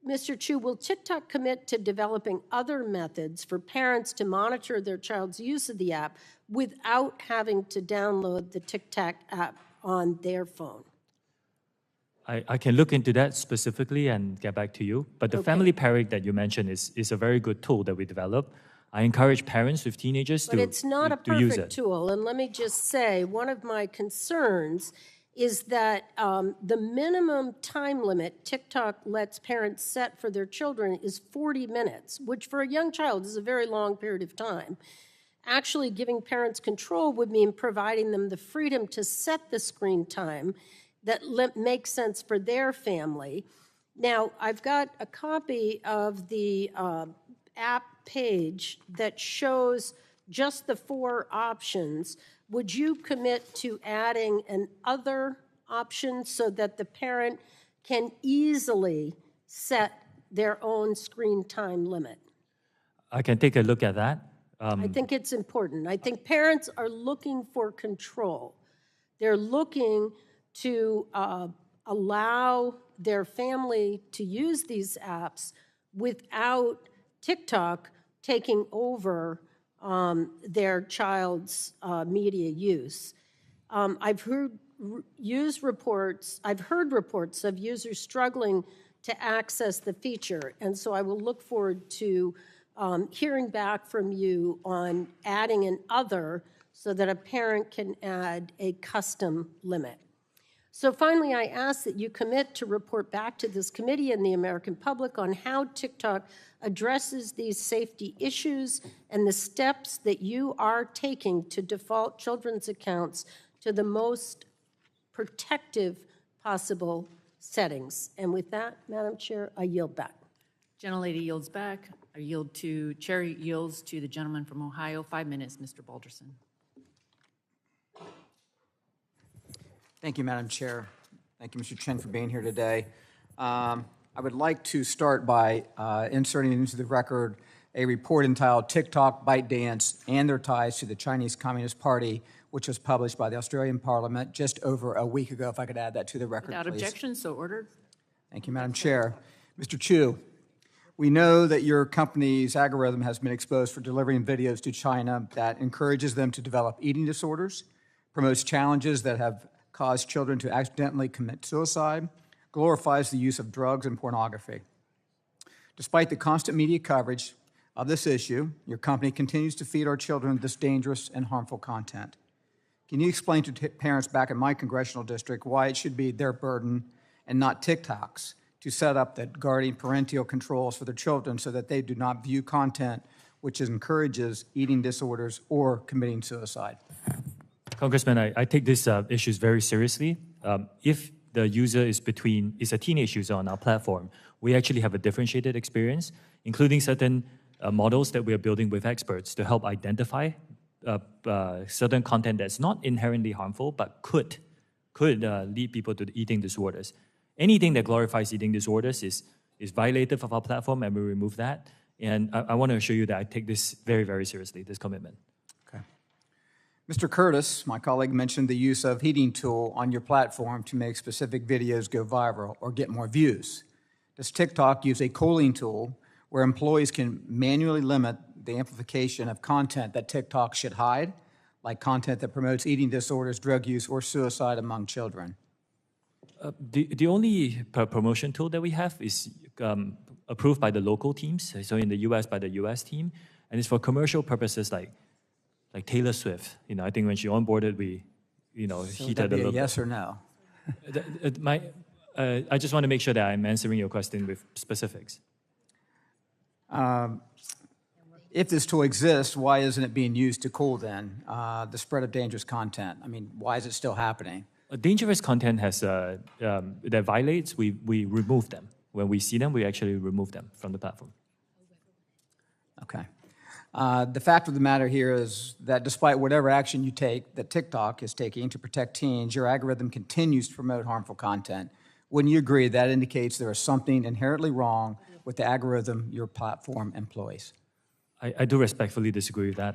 Mr. Shou, will TikTok commit to developing other methods for parents to monitor their child's use of the app without having to download the TikTok app on their phone? I can look into that specifically and get back to you. But the family pairing that you mentioned is a very good tool that we developed. I encourage parents with teenagers to use it. But it's not a perfect tool. And let me just say, one of my concerns is that the minimum time limit TikTok lets parents set for their children is 40 minutes, which for a young child is a very long period of time. Actually, giving parents control would mean providing them the freedom to set the screen time that makes sense for their family. Now, I've got a copy of the app page that shows just the 4 options. Would you commit to adding an other option so that the parent can easily set their own screen time limit? I can take a look at that. I think it's important. I think parents are looking for control. They're looking to allow their family to use these apps without TikTok taking over their child's media use. I've heard reports of users struggling to access the feature, and so I will look forward to hearing back from you on adding an other so that a parent can add a custom limit. So finally, I ask that you commit to report back to this committee and the American public on how TikTok addresses these safety issues and the steps that you are taking to default children's accounts to the most protective possible settings. And with that, Madam Chair, I yield back. Gentlelady yields back. Chair yields to the gentleman from Ohio. 5 minutes, Mr. Balderson. Thank you, Madam Chair. Thank you, Mr. Chen, for being here today. I would like to start by inserting into the record a report entitled TikTok, ByteDance, and Their Ties to the Chinese Communist Party, which was published by the Australian Parliament just over a week ago. If I could add that to the record, Without please. objection, so ordered. Thank you, Madam Chair. Mr. Shou, we know that your company's algorithm has been exposed for delivering videos to China that encourages them to develop eating disorders, promotes challenges that have caused children to accidentally commit suicide, glorifies the use of drugs and pornography. Despite the constant media coverage of this issue, your company continues to feed our children this dangerous and harmful content. Can you explain to parents back in my congressional district why it should be their burden and not TikTok's to set up the guardian parental controls for their children so that they do not view content which encourages eating disorders or committing suicide? Congressman, I take these issues very seriously. If the user is a teenage user on our platform, we actually have a differentiated experience, including certain models that we are building with experts to help identify certain content that's not inherently harmful, but could lead people to eating disorders. Anything that glorifies eating disorders is violative of our platform, and we remove that. And I want to assure you that I take this very, very seriously, this commitment. Mr. Curtis, my colleague, mentioned the use of heating tool on your platform to make specific videos go viral or get more views. Does TikTok use a cooling tool where employees can manually limit the amplification of content that TikTok should hide, like content that promotes eating disorders, drug use, or suicide among children? The only promotion tool that we have is approved by the local teams, so in the US by the US team, and it's for commercial purposes like Taylor Swift. I think when she onboarded, we, So heated that'd a be little. a yes or no? I just want to make sure that I'm answering your question with specifics. If this tool exists, why isn't it being used to cool then the spread of dangerous content? I mean, why is it still happening? Dangerous content has that violates. We remove them when we see them. We actually remove them from the platform. Okay. The fact of the matter here is that despite whatever action you take, that TikTok is taking to protect teens, your algorithm continues to promote harmful content. Wouldn't you agree that indicates there is something inherently wrong with the algorithm your platform employs? I do respectfully disagree with that.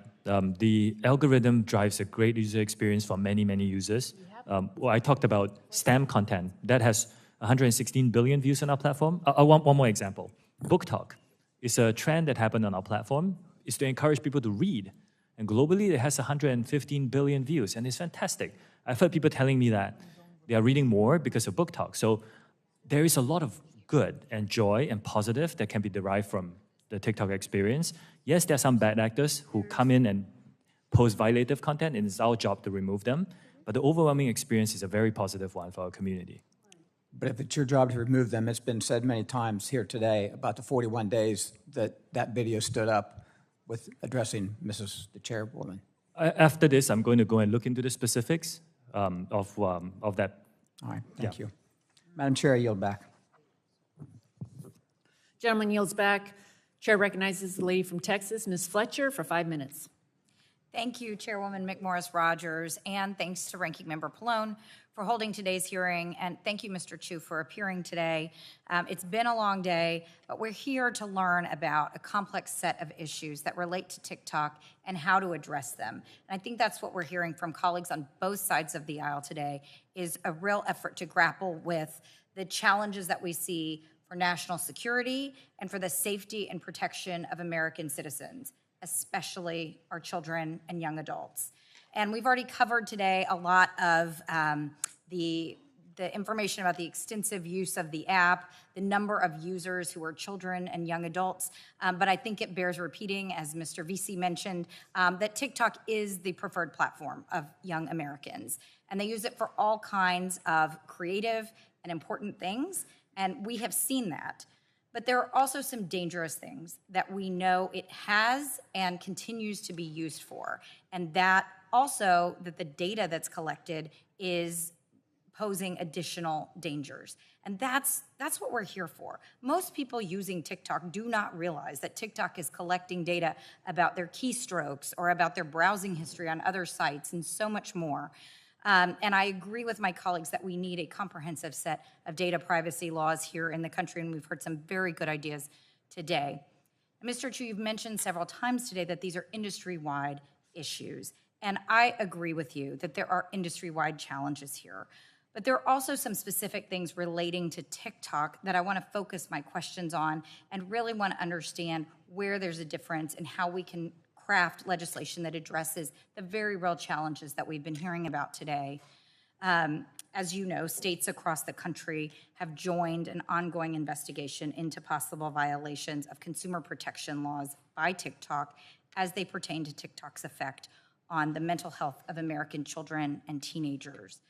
The algorithm drives a great user experience for many, many users. I talked about STEM content. That has 116 billion views on our platform. One more example. Book Talk is a trend that happened on our platform. Is to encourage people to read. And globally, it has 115 billion views, and it's fantastic. I've heard people telling me that they are reading more because of Book Talk. So there is a lot of good and joy and positive that can be derived from the TikTok experience. Yes, there are some bad actors who come in and post violative content, and it's our job to remove them. But the overwhelming experience is a very positive one for our community. But if it's your job to remove them, it's been said many times here today about the 41 days that video stood up with addressing the chairwoman. After this, I'm going to go and look into the specifics of that. All right, thank you. Madam Chair, I yield back. Gentleman yields back. Chair recognizes the lady from Texas, Ms. Fletcher, for 5 minutes. Thank you, Chairwoman McMorris Rogers, and thanks to Ranking Member Pallone for holding today's hearing, and thank you, Mr. Shou, for appearing today. It's been a long day, but we're here to learn about a complex set of issues that relate to TikTok and how to address them. And I think that's what we're hearing from colleagues on both sides of the aisle today, is a real effort to grapple with the challenges that we see for national security and for the safety and protection of American citizens, especially our children and young adults. And we've already covered today a lot of the information about the extensive use of the app, the number of users who are children and young adults, but I think it bears repeating, as Mr. VC mentioned, that TikTok is the preferred platform of young Americans, and they use it for all kinds of creative and important things, and we have seen that. But there are also some dangerous things that we know it has and continues to be used for. And that also, that the data that's collected is posing additional dangers. And that's what we're here for. Most people using TikTok do not realize that TikTok is collecting data about their keystrokes or about their browsing history on other sites and so much more. And I agree with my colleagues that we need a comprehensive set of data privacy laws here in the country, and we've heard some very good ideas today. And Mr. Shou, you've mentioned several times today that these are industry-wide issues, and I agree with you that there are industry-wide challenges here. But there are also some specific things relating to TikTok that I want to focus my questions on and really want to understand where there's a difference and how we can craft legislation that addresses the very real challenges that we've been hearing about today. As you know, states across the country have joined an ongoing investigation into possible violations of consumer protection laws by TikTok as they pertain to TikTok's effect on the mental health of American children and teenagers.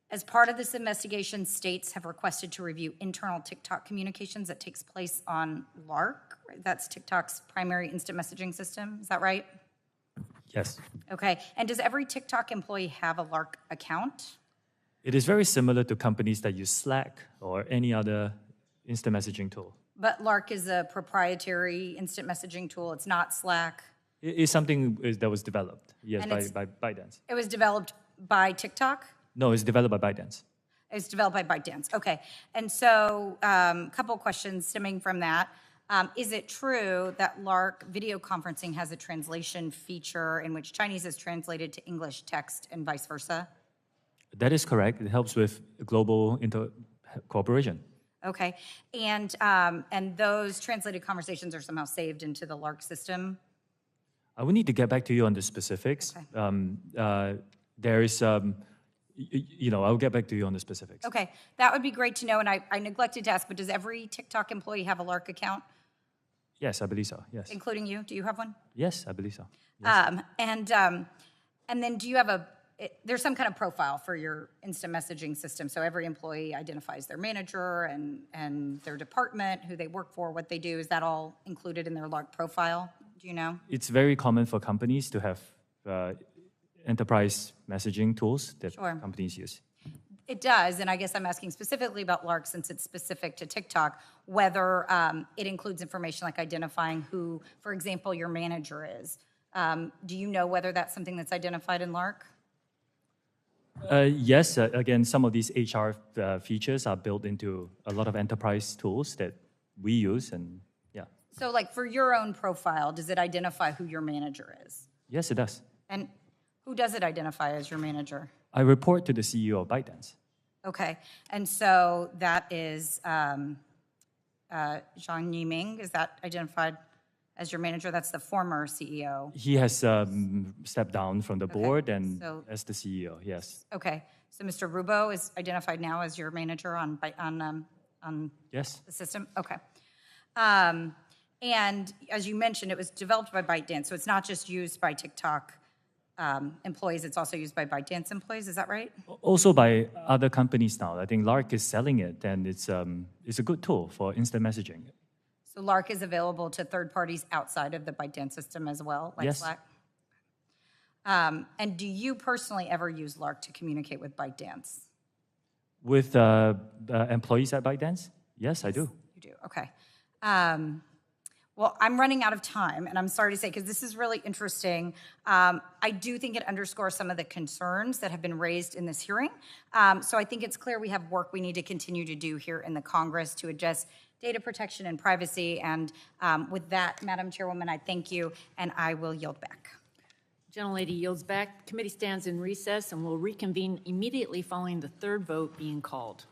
As part of this investigation, states have requested to review internal TikTok communications that takes place on LARC. That's TikTok's primary instant messaging system. Is that right? Yes. Okay. And does every TikTok employee have a LARC account? It is very similar to companies that use Slack or any other instant messaging tool. But LARC is a proprietary instant messaging tool. It's not Slack. It's something that was developed, yes, by ByteDance. It was developed by TikTok? No, it's developed by ByteDance. It's developed by ByteDance. Okay. And so a couple of questions stemming from that. Is it true that LARC video conferencing has a translation feature in which Chinese is translated to English text and vice versa? That is correct. It helps with global cooperation. Okay. And those translated conversations are somehow saved into the LARC system? I will need to get back to you on the specifics. Okay. There is, I'll get back to you on the specifics. Okay. That would be great to know. And I neglected to ask, but does every TikTok employee have a LARC account? Yes, I believe so, yes. Including you? Do you have one? Yes, I believe so. Yes. And then do you have there's some kind of profile for your instant messaging system. So every employee identifies their manager and their department, who they work for, what they do. Is that all included in their LARC profile? Do you know? It's very common for companies to have enterprise messaging tools that companies use. It does, and I guess I'm asking specifically about LARC since it's specific to TikTok, whether it includes information like identifying who, for example, your manager is. Do you know whether that's something that's identified in LARC? Yes, again, some of these HR features are built into a lot of enterprise tools that we use, and yeah. So like for your own profile, does it identify who your manager is? Yes, it does. And who does it identify as your manager? I report to the CEO of ByteDance. Okay, and so that is Zhang Yiming. Is that identified as your manager? That's the former CEO. He has stepped down from the board and as the CEO, yes. Okay, so Mr. Rubo is identified now as your manager on yes. The system? Okay. And as you mentioned, it was developed by ByteDance, so it's not just used by TikTok employees, it's also used by ByteDance employees, is that right? Also by other companies now. I think LARC is selling it, and it's a good tool for instant messaging. So LARC is available to third parties outside of the ByteDance system as well, like yes. Slack? And do you personally ever use LARC to communicate with ByteDance? With employees at ByteDance? Yes, I do. You do, okay. Well, I'm running out of time, and I'm sorry to say, because this is really interesting. I do think it underscores some of the concerns that have been raised in this hearing. So I think it's clear we have work we need to continue to do here in the Congress to address data protection and privacy. And with that, Madam Chairwoman, I thank you, and I will yield back. Gentlelady yields back. The committee stands in recess and will reconvene immediately following the third vote being called.